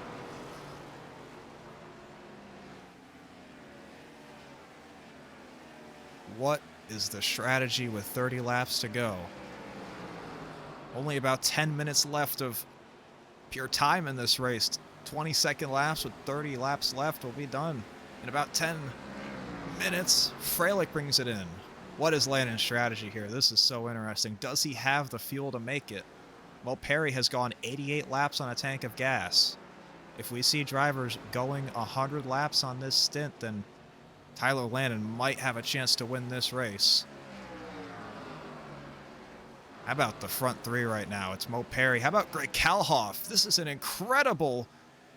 What is the strategy with 30 laps to go? Only about 10 minutes left of pure time in this race. 20-second laps with 30 laps left will be done in about 10 minutes. Freilich brings it in. What is Lannon's strategy here? This is so interesting. Does he have the fuel to make it? Mo Perry has gone 88 laps on a tank of gas. If we see drivers going 100 laps on this stint, then Tyler Lannon might have a chance to win this race. How about the front 3 right now? It's Mo Perry. How about Greg Kalhoff? This is an incredible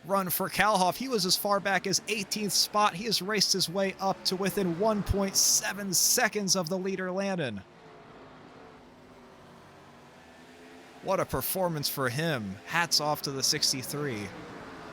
run for Kalhoff. He was as far back as 18th spot. He has raced his way up to within 1.7 seconds of the leader Lannon. What a performance for him. Hats off to the 63.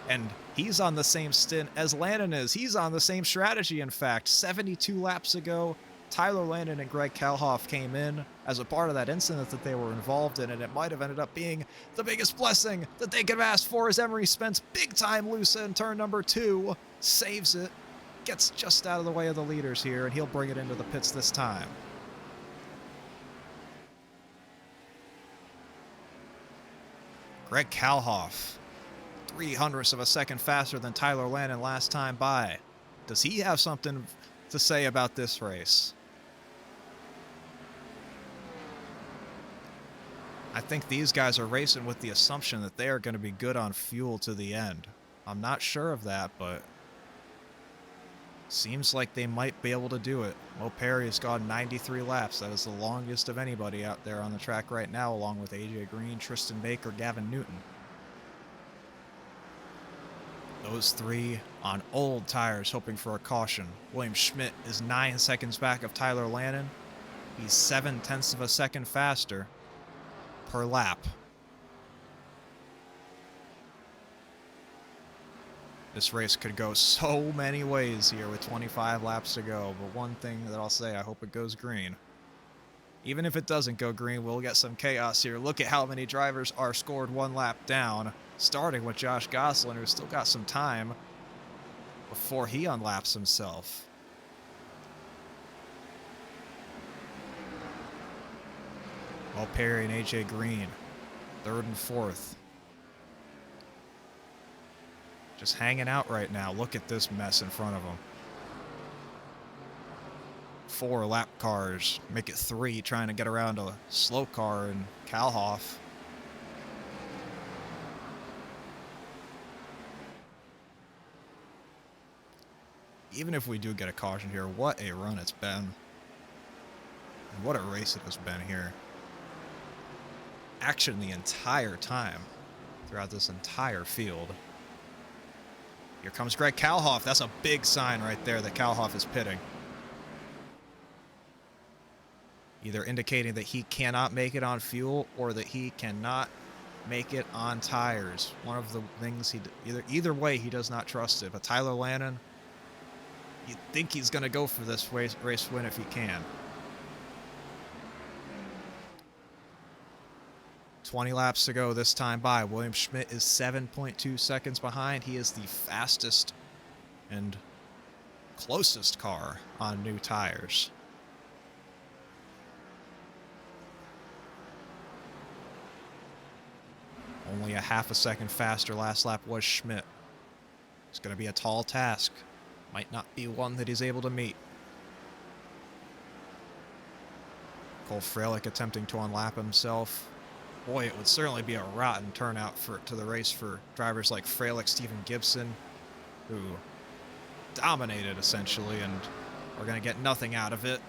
And he's on the same stint as Lannon is. He's on the same strategy, in fact. 72 laps ago, Tyler Lannon and Greg Kalhoff came in as a part of that incident that they were involved in, and it might have ended up being the biggest blessing that they could have asked for as Emery Spence big time loose in turn number 2, saves it, gets just out of the way of the leaders here, and he'll bring it into the pits this time. Greg Kalhoff, 0.03 of a second faster than Tyler Landon last time by. Does he have something to say about this race? I think these guys are racing with the assumption that they are going to be good on fuel to the end. I'm not sure of that, but seems like they might be able to do it. Mo Perry has gone 93 laps. That is the longest of anybody out there on the track right now, along with AJ Green, Tristan Baker, Gavin Newton. Those three on old tires hoping for a caution. William Schmidt is 9 seconds back of Tyler Landon. He's 0.7 of a second faster per lap. This race could go so many ways here with 25 laps to go, but one thing that I'll say, I hope it goes green. Even if it doesn't go green, we'll get some chaos here. Look at how many drivers are scored 1 lap down, starting with Josh Gosselin, who's still got some time before he unlaps himself. Mo Perry and AJ Green, 3rd and 4th. Just hanging out right now. Look at this mess in front of them. 4 lap cars. Make it 3 trying to get around a slow car and Kalhoff. Even if we do get a caution here, what a run it's been. And what a race it has been here. Action the entire time throughout this entire field. Here comes Greg Kalhoff. That's a big sign right there that Kalhoff is pitting. Either indicating that he cannot make it on fuel or that he cannot make it on tires. One of the things either way he does not trust it. But Tyler Landon, you think he's going to go for this race win if he can. 20 laps to go this time by. William Schmidt is 7.2 seconds behind. He is the fastest and closest car on new tires. Only a half a second faster last lap was Schmidt. It's going to be a tall task. Might not be one that he's able to meet. Cole Freilich attempting to unlap himself. Boy, it would certainly be a rotten turnout to the race for drivers like Freilich, Stephen Gibson, who dominated essentially and are going to get nothing out of it.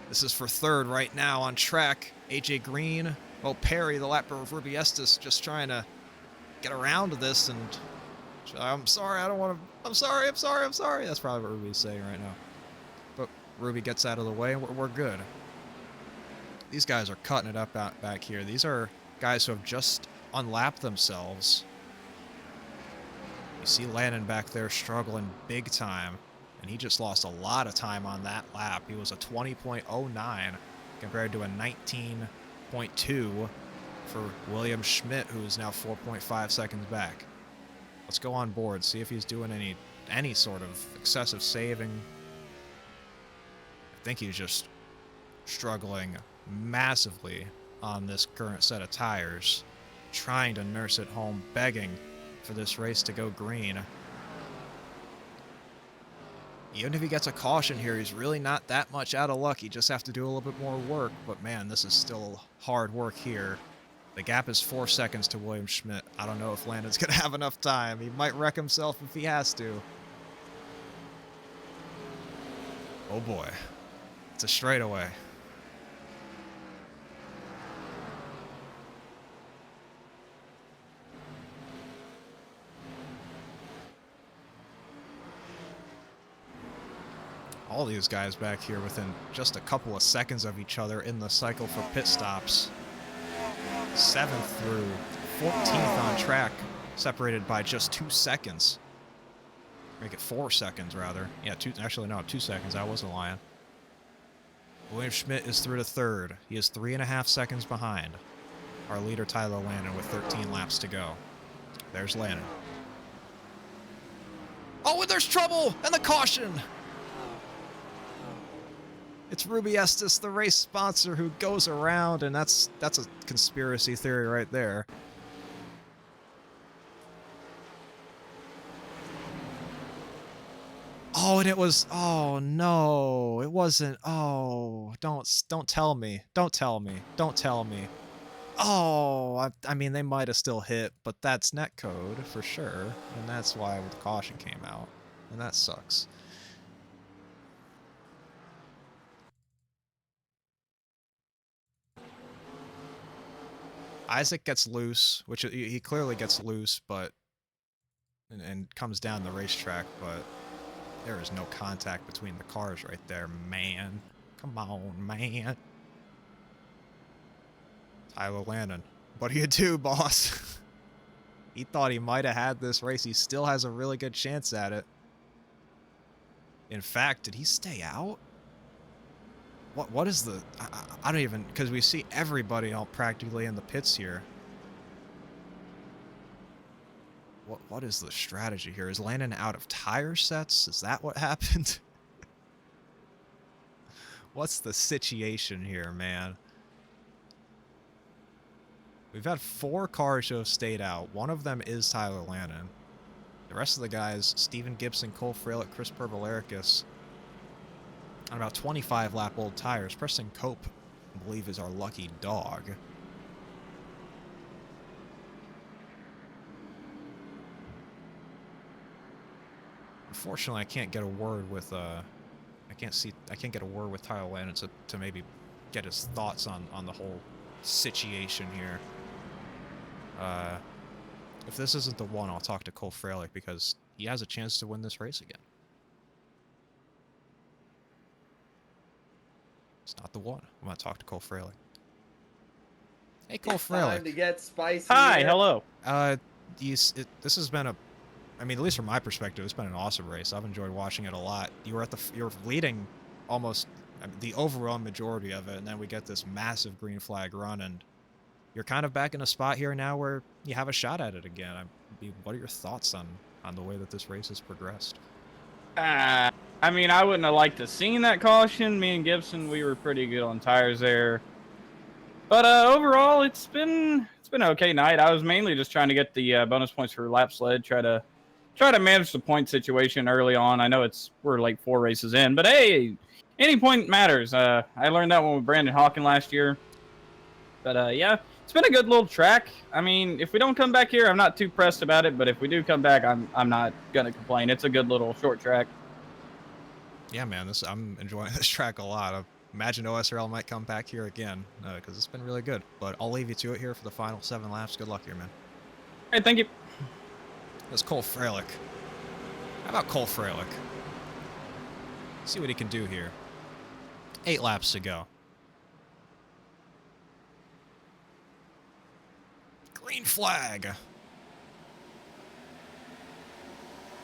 This is for 3rd right now on track. AJ Green, Mo Perry, the lapper of Ruby Estes, just trying to get around to this. And I'm sorry, I don't want to. I'm sorry. That's probably what Ruby's saying right now. But Ruby gets out of the way and we're good. These guys are cutting it up back here. These are guys who have just unlapped themselves. You see Landon back there struggling big time, and he just lost a lot of time on that lap. He was a 20.09 compared to a 19.2 for William Schmidt, who is now 4.5 seconds back. Let's go on board, see if he's doing any sort of excessive saving. I think he's just struggling massively on this current set of tires, trying to nurse it home, begging for this race to go green. Even if he gets a caution here, he's really not that much out of luck. He just have to do a little bit more work, but man, this is still hard work here. The gap is 4 seconds to William Schmidt. I don't know if Landon's gonna have enough time. He might wreck himself if he has to. Oh boy, it's a straightaway. All these guys back here within just a couple of seconds of each other in the cycle for pit stops. 7th through 14th on track, separated by just 2 seconds. Make it 4 seconds, rather. Yeah, 2 seconds. I wasn't lying. William Schmidt is through to 3rd. He is 3.5 seconds behind our leader, Tyler Landon, with 13 laps to go. There's Landon. Oh, and there's trouble! And the caution! It's Ruby Estes, the race sponsor, who goes around, and that's a conspiracy theory right there. and it was, oh no, it wasn't. Oh, don't tell me. Don't tell me. Don't tell me. Oh, I mean, they might have still hit, but that's net code for sure, and that's why the caution came out, and that sucks. Isaac gets loose, which he clearly gets loose, but and comes down the racetrack, but there is no contact between the cars right there, man. Come on, man. Tyler Lannon. What do you do, boss? He thought he might have had this race. He still has a really good chance at it. In fact, did he stay out? What is the... I don't even... Because we see everybody all practically in the pits here. What is the strategy here? Is Landon out of tire sets? Is that what happened? What's the situation here, man? We've had 4 cars who have stayed out. One of them is Tyler Lannon. The rest of the guys, Steven Gibson, Cole Fralick, Chris Pervalericus, on about 25 lap old tires. Preston Cope, I believe, is our lucky dog. Unfortunately, I can't get a word with I can't get a word with Tyler Lannon to maybe get his thoughts on the whole situation here. If this isn't the one, I'll talk to Cole Fralick because he has a chance to win this race again. It's not the one. I'm gonna talk to Cole Fralick. Hey, Cole Fralick. Time to get spicy. Hi, here. hello. This has been a, I mean, at least from my perspective, it's been an awesome race. I've enjoyed watching it a lot. You were leading almost the overwhelming majority of it, and then we get this massive green flag run, and you're kind of back in a spot here now where you have a shot at it again. What are your thoughts on the way that this race has progressed? I mean, I wouldn't have liked to seen that caution. Me and Gibson, we were pretty good on tires there. But overall, it's been an okay night. I was mainly just trying to get the bonus points for lap sled, try to manage the point situation early on. I know we're like 4 races in, but hey, any point matters. I learned that one with Brandon Hawkin last year. But yeah, it's been a good little track. I mean, if we don't come back here, I'm not too pressed about it. But if we do come back, I'm not gonna complain. It's a good little short track. Yeah, man, I'm enjoying this track a lot. I imagine OSRL might come back here again because it's been really good. But I'll leave you to it here for the final 7 laps. Good luck here, man. All right, thank you. That's Cole Fralick. How about Cole Fralick? See what he can do here. 8 laps to go. Green flag.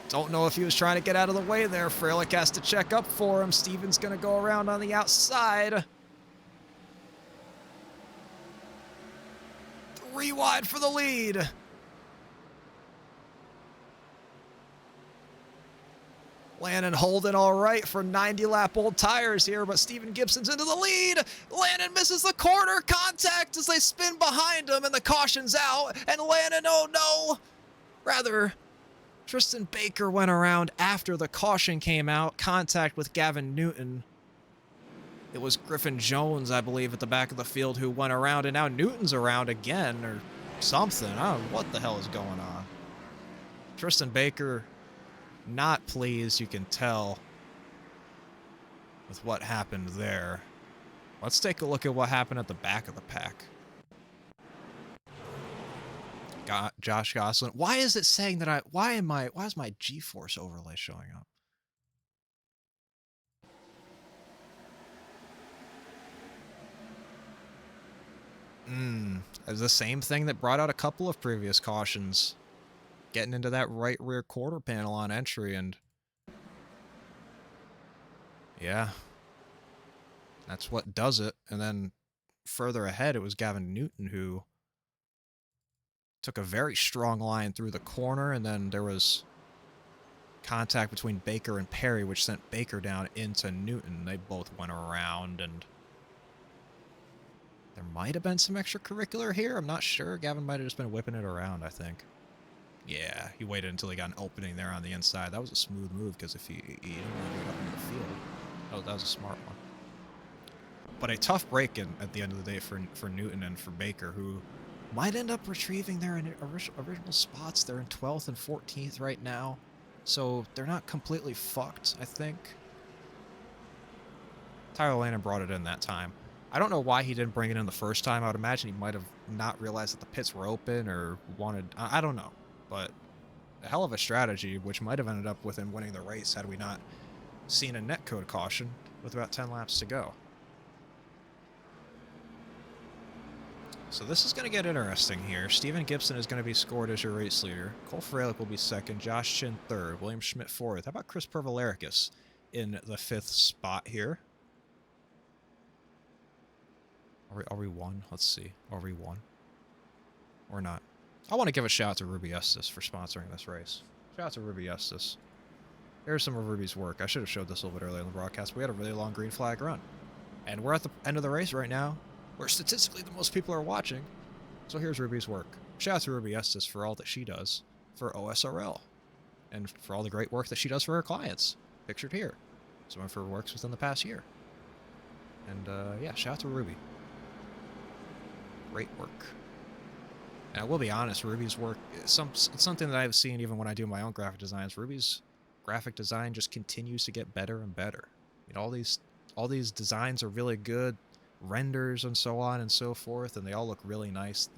Don't know if he was trying to get out of the way there. Fralick has to check up for him. Steven's going to go around on the outside. 3 wide for the lead. Lannon holding all right for 90-lap old tires here, but Steven Gibson's into the lead. Lannon misses the corner contact as they spin behind him, and the caution's out. And Lannon, oh no! Rather, Tristan Baker went around after the caution came out. Contact with Gavin Newton. It was Griffin Jones, I believe, at the back of the field who went around, and now Newton's around again, or something. I don't know what the hell is going on. Tristan Baker, not pleased, you can tell, with what happened there. Let's take a look at what happened at the back of the pack. Josh Gosselin. Why is it saying that why is my G-force overlay showing up? It's the same thing that brought out a couple of previous cautions. Getting into that right rear quarter panel on entry, and yeah, that's what does it. And then further ahead, it was Gavin Newton who took a very strong line through the corner, and then there was contact between Baker and Perry, which sent Baker down into Newton. They both went around, and there might have been some extracurricular here. I'm not sure. Gavin might have just been whipping it around, I think. Yeah, he waited until he got an opening there on the inside. That was a smooth move because if he didn't want to get up in the field, that was a smart one. But a tough break in at the end of the day for Newton and for Baker, who might end up retrieving their original spots. They're in 12th and 14th right now, so they're not completely fucked, I think. Tyler Landon brought it in that time. I don't know why he didn't bring it in the first time. I would imagine he might have not realized that the pits were open or wanted... I don't know, but a hell of a strategy, which might have ended up with him winning the race had we not seen a net code caution with about 10 laps to go. So this is going to get interesting here. Steven Gibson is going to be scored as your race leader. Cole Freilich will be second. Josh Chin third. William Schmidt fourth. How about Chris Pervolarikis in the 5th spot here? Are we one? Let's see. Are we one? Or not? I want to give a shout out to Ruby Estes for sponsoring this race. Shout out to Ruby Estes. Here's some of Ruby's work. I should have showed this a little bit earlier in the broadcast. We had a really long green flag run. And we're at the end of the race right now, where statistically the most people are watching. So here's Ruby's work. Shout out to Ruby Estes for all that she does for OSRL. And for all the great work that she does for her clients. Pictured here. Some of her works within the past year. And yeah, shout out to Ruby. Great work. And I will be honest, Ruby's work, it's something that I've seen even when I do my own graphic designs. Ruby's graphic design just continues to get better and better. You know, all these designs are really good, renders and so on and so forth, and they all look really nice.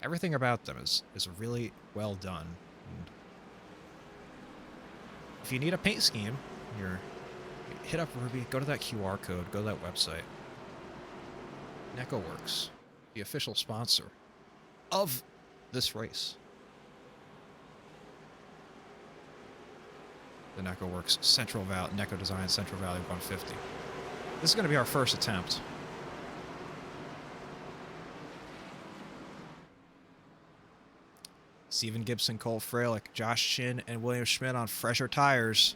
Everything about them is really well done. And if you need a paint scheme, hit up Ruby, go to that QR code, go to that website. Neko Works, the official sponsor of this race. The Neko Works Central Valley, Neko Design Central Valley 150. This is going to be our first attempt. Steven Gibson, Cole Freilich, Josh Chin, and William Schmidt on fresher tires.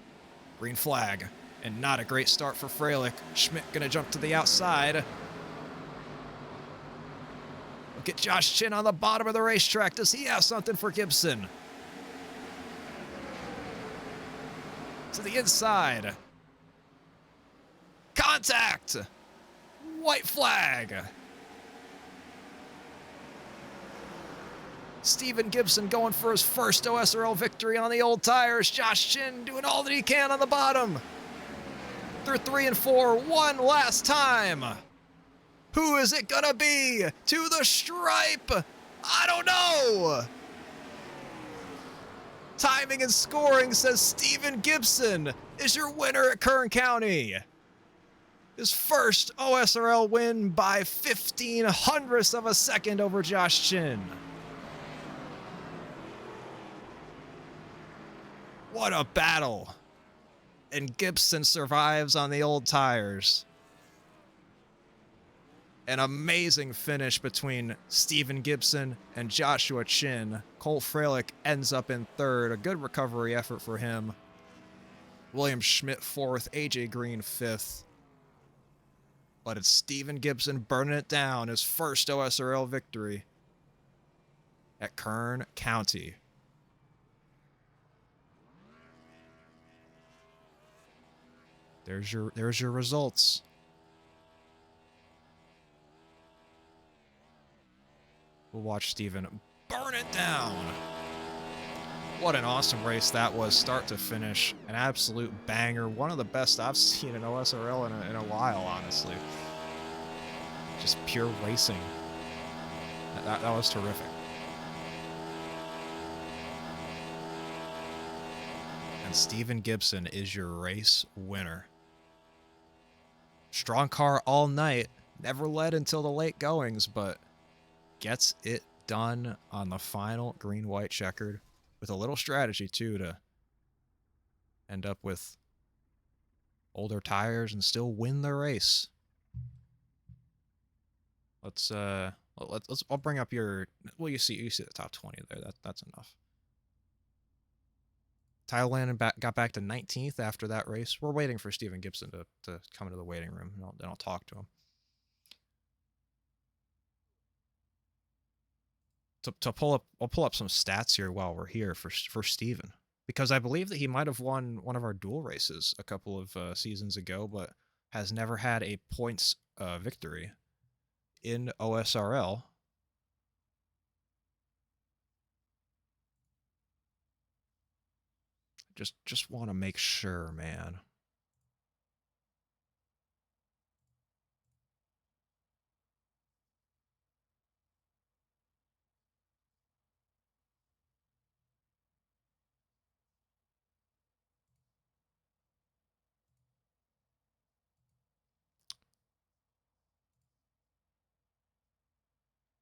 Green flag. And not a great start for Freilich. Schmidt going to jump to the outside. Look at Josh Chin on the bottom of the racetrack. Does he have something for Gibson? To the inside. Contact! White flag! Steven Gibson going for his first OSRL victory on the old tires. Josh Chin doing all that he can on the bottom. Through 3 and 4, one last time. Who is it gonna be? To the stripe! I don't know! Timing and scoring says Steven Gibson is your winner at Kern County. His first OSRL win by 0.15 of a second over Josh Chin. What a battle. And Gibson survives on the old tires. An amazing finish between Steven Gibson and Joshua Chin. Cole Freilich ends up in third. A good recovery effort for him. William Schmidt fourth. AJ Green fifth. But it's Steven Gibson burning it down. His first OSRL victory at Kern County. There's your results. We'll watch Steven burn it down. What an awesome race that was, start to finish. An absolute banger. One of the best I've seen in OSRL in a while, honestly. Just pure racing. That was terrific. And Steven Gibson is your race winner. Strong car all night. Never led until the late goings, but gets it done on the final green-white checkered with a little strategy, too, to end up with older tires and still win the race. I'll bring up your, well, you see the top 20 there. That's enough. Tyler Landon got back to 19th after that race. We're waiting for Steven Gibson to come into the waiting room, and then I'll talk to him. to pull up, I'll pull up some stats here while we're here for Steven, because I believe that he might have won one of our duel races a couple of seasons ago, but has never had a points victory in OSRL. Just want to make sure, man.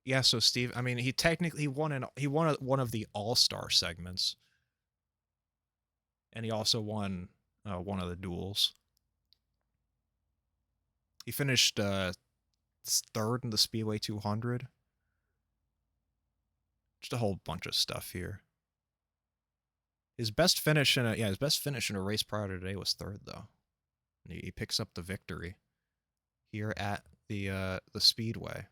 Yeah, so Steve, I mean, he technically won one of the All-Star segments, and he also won one of the duels. He finished third in the Speedway 200. Just a whole bunch of stuff here. His best finish in a race prior to today was third, though. And he picks up the victory here at the Speedway.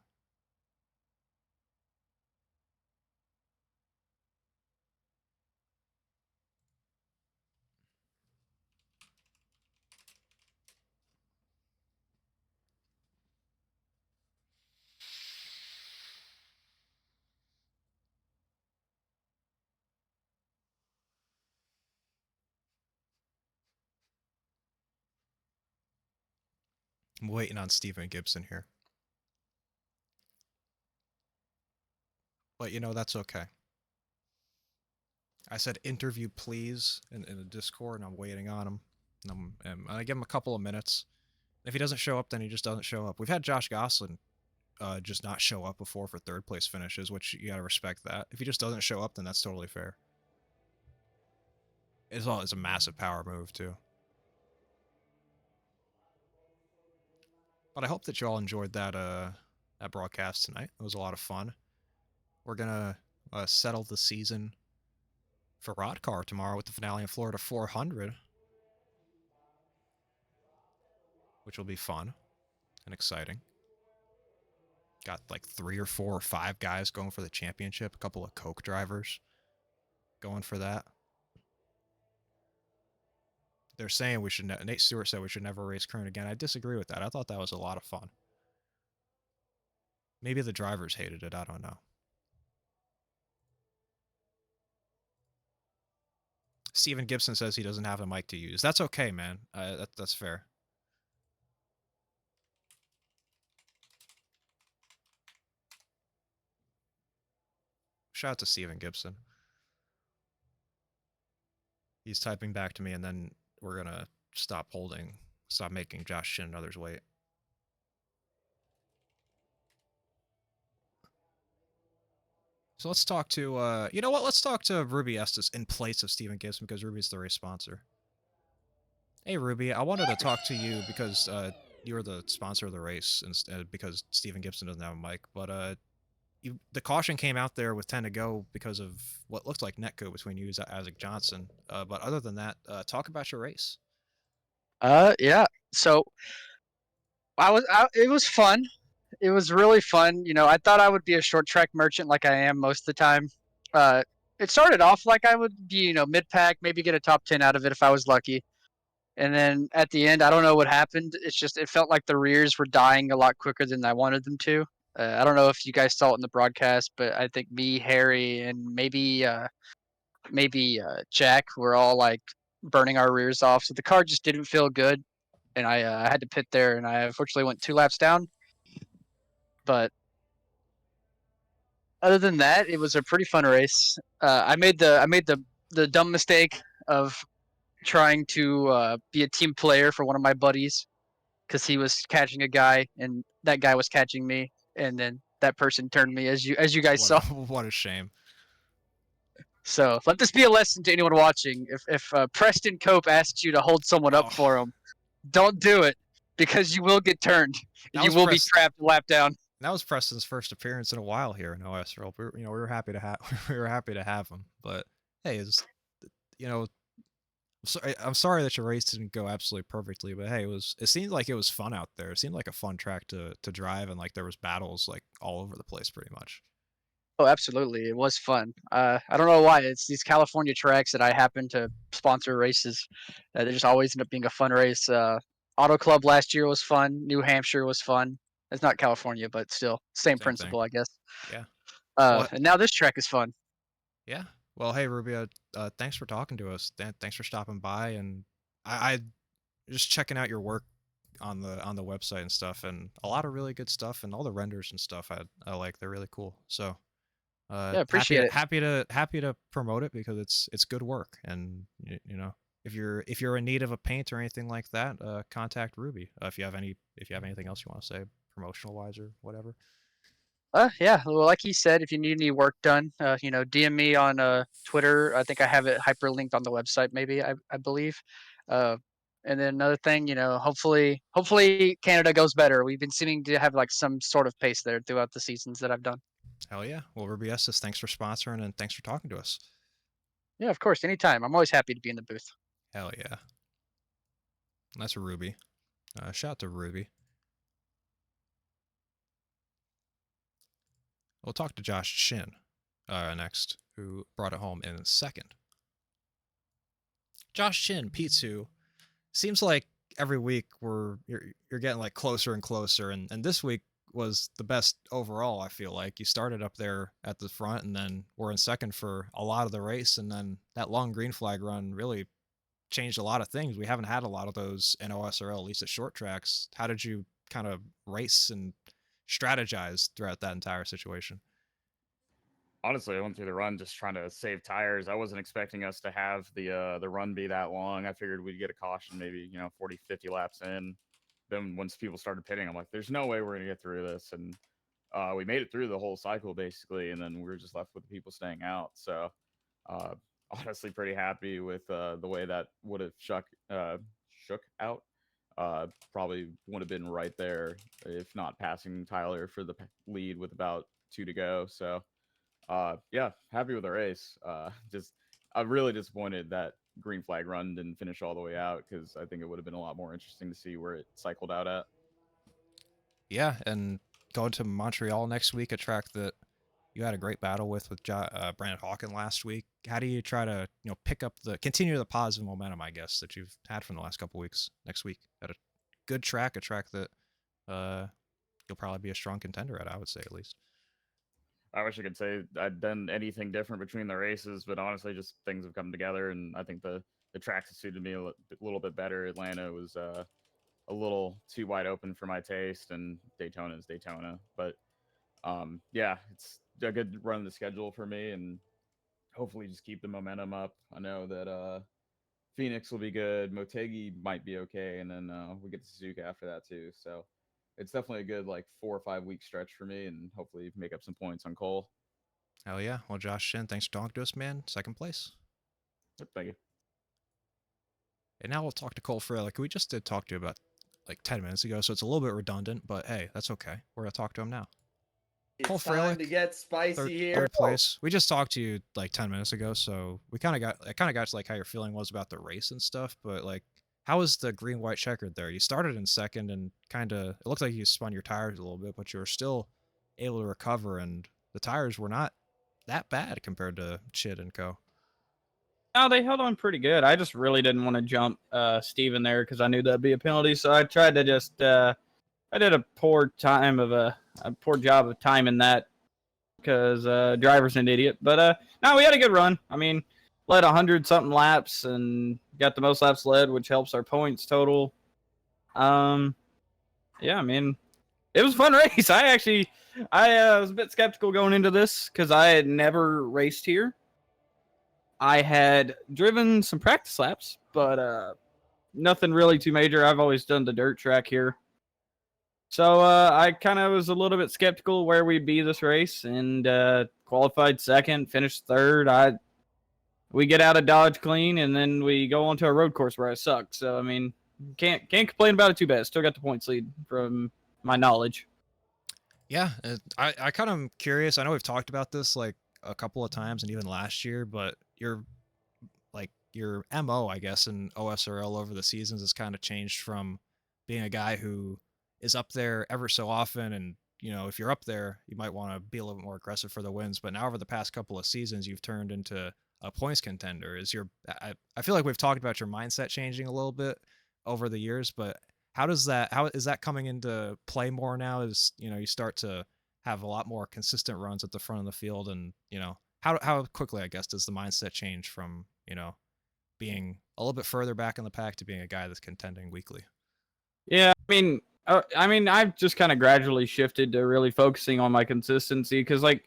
I'm waiting on Stephen Gibson here. But, you know, that's okay. I said interview please in the Discord, and I'm waiting on him. And I give him a couple of minutes. If he doesn't show up, then he just doesn't show up. We've had Josh Gosselin just not show up before for third place finishes, which you gotta respect that. If he just doesn't show up, then that's totally fair. It's a massive power move, too. But I hope that you all enjoyed that broadcast tonight. It was a lot of fun. We're gonna settle the season for Rod Car tomorrow with the finale in Florida 400, which will be fun and exciting. Got like 3 or 4 or 5 guys going for the championship. A couple of Coke drivers going for that. They're saying we should. Nate Stewart said we should never race KERN again. I disagree with that. I thought that was a lot of fun. Maybe the drivers hated it. I don't know. Steven Gibson says he doesn't have a mic to use. That's okay, man. That's fair. Shout out to Steven Gibson. He's typing back to me, and then we're gonna stop making Josh Shin and others wait. So let's talk to, you know what? Let's talk to Ruby Estes in place of Steven Gibson, because Ruby's the race sponsor. Hey, Ruby, I wanted to talk to you because you're the sponsor of the race, and because Steven Gibson doesn't have a mic. But the caution came out there with 10 to go because of what looked like Neko between you and Isaac Johnson. But other than that, talk about your race. Yeah. So it was fun. It was really fun. You know, I thought I would be a short track merchant like I am most of the time. It started off like I would be, you know, mid pack, maybe get a top 10 out of it if I was lucky. And then at the end, I don't know what happened. It felt like the rears were dying a lot quicker than I wanted them to. I don't know if you guys saw it in the broadcast, but I think me, Harry, and maybe Jack were all like burning our rears off. So the car just didn't feel good, and I had to pit there, and I unfortunately went 2 laps down. But other than that, it was a pretty fun race. I made the dumb mistake of trying to be a team player for one of my buddies because he was catching a guy and that guy was catching me, and then that person turned me as you guys saw. What a shame. So let this be a lesson to anyone watching. If Preston Cope asks you to hold someone up for him, don't do it, because you will get turned. You will be trapped a lap down. That was Preston's first appearance in a while here in OSRL. We were happy to have him. But hey, I'm sorry that your race didn't go absolutely perfectly. But hey, it seemed like it was fun out there. It seemed like a fun track to drive, and like there was battles like all over the place pretty much. Oh, absolutely. It was fun. I don't know why. It's these California tracks that I happen to sponsor races. They just always end up being a fun race. Auto Club last year was fun. New Hampshire was fun. It's not California, but still, same Same thing. principle, I guess. Yeah. Well, And now this track is fun. yeah. Well, hey, Rubio, thanks for talking to us. Thanks for stopping by, and I just checking out your work on the website and stuff, and a lot of really good stuff, and all the renders and stuff. I like. They're really cool. So Yeah, appreciate it. happy to promote it because it's good work, and you know, if you're in need of a paint or anything like that, contact Ruby. If you have anything else you want to say, promotional wise or whatever. Yeah. Well, like he said, if you need any work done, DM me on Twitter. I think I have it hyperlinked on the website. Maybe I believe. Uh, and then another thing, hopefully Canada goes better. We've been seeming to have like some sort of pace there throughout the seasons that I've done. Hell yeah. Well, Ruby Estes, thanks for sponsoring and thanks for talking to us. Yeah, of course, anytime. I'm always happy to be in the booth. Hell yeah. That's Ruby. Shout out to Ruby. We'll talk to Josh Shin next, who brought it home in second. Josh Shin, P2. Seems like every week you're getting like closer and closer, and this week was the best overall. I feel like you started up there at the front, and then we're in second for a lot of the race, and then that long green flag run really changed a lot of things. We haven't had a lot of those in OSRL, at least at short tracks. How did you kind of race and strategize throughout that entire situation? Honestly, I went through the run just trying to save tires. I wasn't expecting us to have the run be that long. I figured we'd get a caution maybe, 40, 50 laps in. Then once people started pitting, I'm like, there's no way we're going to get through this. And we made it through the whole cycle basically, and then we were just left with the people staying out. So uh, honestly pretty happy with the way that would have shook out. Probably would have been right there if not passing Tyler for the lead with about 2 to go. So yeah, happy with the race. Just I'm really disappointed that green flag run didn't finish all the way out because I think it would have been a lot more interesting to see where it cycled out at. Yeah, and going to Montreal next week, a track that you had a great battle with Brandon Hawken last week. How do you try to continue the positive momentum, I guess, that you've had from the last couple weeks next week at a good track, a track that you'll probably be a strong contender at, I would say at least. I wish I could say I'd done anything different between the races, but honestly, just things have come together, and I think the tracks have suited me a little bit better. Atlanta was a little too wide open for my taste, and Daytona is Daytona. But yeah, it's a good run of the schedule for me, and hopefully just keep the momentum up. I know that Phoenix will be good, Motegi might be okay, and then we get to Suzuka after that too. So it's definitely a good like 4 or 5 week stretch for me, and hopefully make up some points on Cole. Hell yeah. Well, Josh Shin, thanks for talking to us, man. Second place. Yep, thank you. And now we'll talk to Cole Frelick, who we just did talk to about like 10 minutes ago, so it's a little bit redundant, but hey, that's okay. We're going to talk to him now. It's Cole time Frelick, to get spicy here. Third place. We just talked to you like 10 minutes ago, so I kind of got to like how your feeling was about the race and stuff, but like, how was the green-white checkered there? You started in second and it looked like you spun your tires a little bit, but you were still able to recover, and the tires were not that bad compared to Chid and Co. No, they held on pretty good. I just really didn't want to jump Steven there because I knew that'd be a penalty. So I tried to just I did a poor job of timing that because driver's an idiot. But no, we had a good run. I mean, led 100-something laps and got the most laps led, which helps our points total. Yeah, I mean, it was a fun race. I was a bit skeptical going into this because I had never raced here. I had driven some practice laps, but nothing really too major. I've always done the dirt track here. So I kind of was a little bit skeptical where we'd be this race, and qualified second, finished third. We get out of Dodge clean, and then we go onto a road course where I suck. So, I mean, can't complain about it too bad. Still got the points lead from my knowledge. Yeah, I kind of am curious. I know we've talked about this like a couple of times and even last year, but your MO, I guess, in OSRL over the seasons has kind of changed from being a guy who is up there ever so often and you know, if you're up there, you might want to be a little bit more aggressive for the wins. But now over the past couple of seasons, you've turned into a points contender. I feel like we've talked about your mindset changing a little bit over the years, but how is that coming into play more now? As you know, you start to have a lot more consistent runs at the front of the field, and you know, how quickly, I guess, does the mindset change from, you know, being a little bit further back in the pack to being a guy that's contending weekly? Yeah, I mean, I've just kind of gradually shifted to really focusing on my consistency because, like,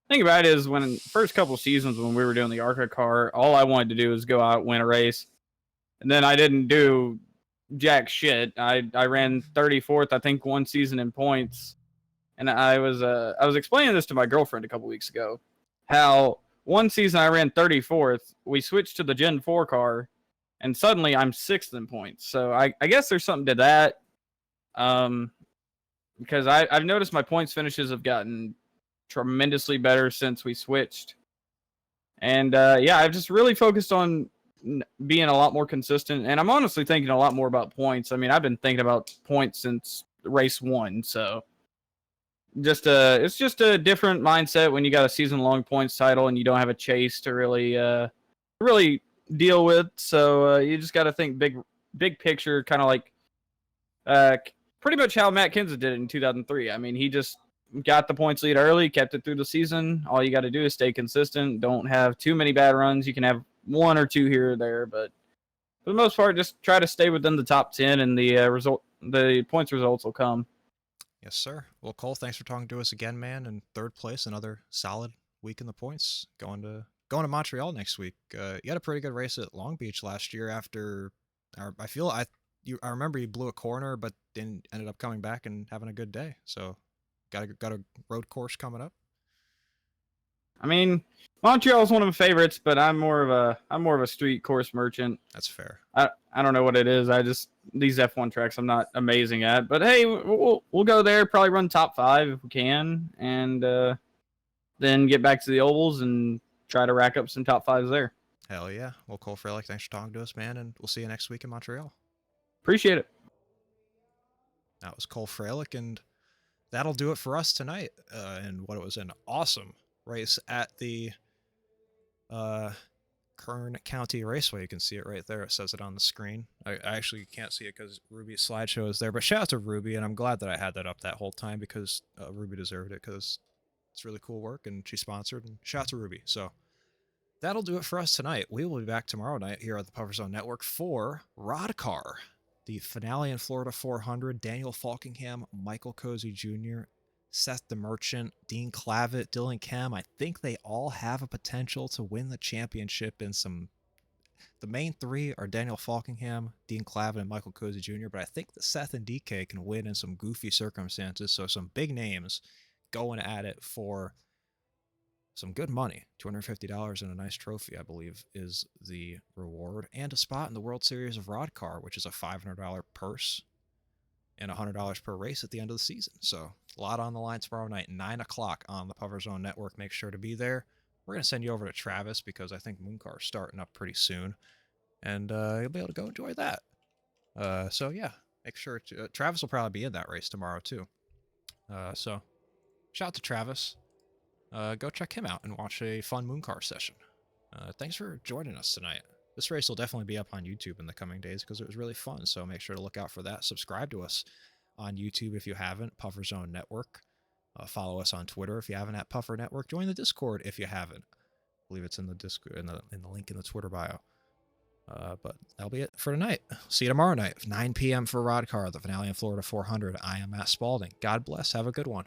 think about it is when first couple seasons when we were doing the ARCA car, all I wanted to do was go out, win a race, and then I didn't do jack shit. I ran 34th, I think, one season in points, and I was explaining this to my girlfriend a couple weeks ago, how one season I ran 34th, we switched to the Gen 4 car, and suddenly I'm 6th in points. So I guess there's something to that. Because I've noticed my points finishes have gotten tremendously better since we switched. And yeah, I've just really focused on being a lot more consistent. And I'm honestly thinking a lot more about points. I mean, I've been thinking about points since race 1. So it's just a different mindset when you got a season-long points title and you don't have a chase to really deal with. So you just got to think big picture, kind of like pretty much how Matt Kenseth did it in 2003. I mean, he just got the points lead early, kept it through the season. All you got to do is stay consistent. Don't have too many bad runs. You can have 1 or 2 here or there, but for the most part, just try to stay within the top 10, and the points results will come. Yes, sir. Well, Cole, thanks for talking to us again, man. In 3rd place, another solid week in the points. Going to Montreal next week. You had a pretty good race at Long Beach last year. After, I remember you blew a corner, but then ended up coming back and having a good day. So, got a road course coming up. I mean, Montreal is one of my favorites, but I'm more of a street course merchant. That's fair. I don't know what it is. These F1 tracks I'm not amazing at, but hey, we'll go there, probably run top 5 if we can, and then get back to the ovals and try to rack up some top 5s there. Hell yeah. Well, Cole Freilich, thanks for talking to us, man, and we'll see you next week in Montreal. Appreciate it. That was Cole Freilich, and that'll do it for us tonight. And what it was an awesome race at the Kern County Raceway. You can see it right there. It says it on the screen. I actually can't see it because Ruby's slideshow is there, but shout out to Ruby, and I'm glad that I had that up that whole time because Ruby deserved it because it's really cool work, and she sponsored, and shout out to Ruby. So that'll do it for us tonight. We will be back tomorrow night here at the Puffer Zone Network for Rod Car, the finale in Florida 400. Daniel Falkingham, Michael Cozy Jr., Seth the Merchant, Dean Clavitt, Dylan Kemp. I think they all have a potential to win the championship in some. The main 3 are Daniel Falkingham, Dean Clavitt, and Michael Cozy Jr., but I think that Seth and DK can win in some goofy circumstances. So some big names going at it for some good money. $250 and a nice trophy, I believe, is the reward, and a spot in the World Series of Rod Car, which is a $500 purse and $100 per race at the end of the season. So a lot on the line tomorrow night, 9 o'clock on the Puffer Zone Network. Make sure to be there. We're going to send you over to Travis because I think Mooncar's starting up pretty soon, and you'll be able to go enjoy that. So yeah, make sure to, Travis will probably be in that race tomorrow too. So shout out to Travis. Go check him out and watch a fun Mooncar session. Thanks for joining us tonight. This race will definitely be up on YouTube in the coming days because it was really fun, so make sure to look out for that. Subscribe to us on YouTube if you haven't, Puffer Zone Network. Follow us on Twitter if you haven't, at Puffer Network. Join the Discord if you haven't. I believe it's in the Discord, in the link in the Twitter bio. But that'll be it for tonight. See you tomorrow night, 9 p.m. for Rod Car, the finale in Florida 400. I am Matt Spalding. God bless. Have a good one.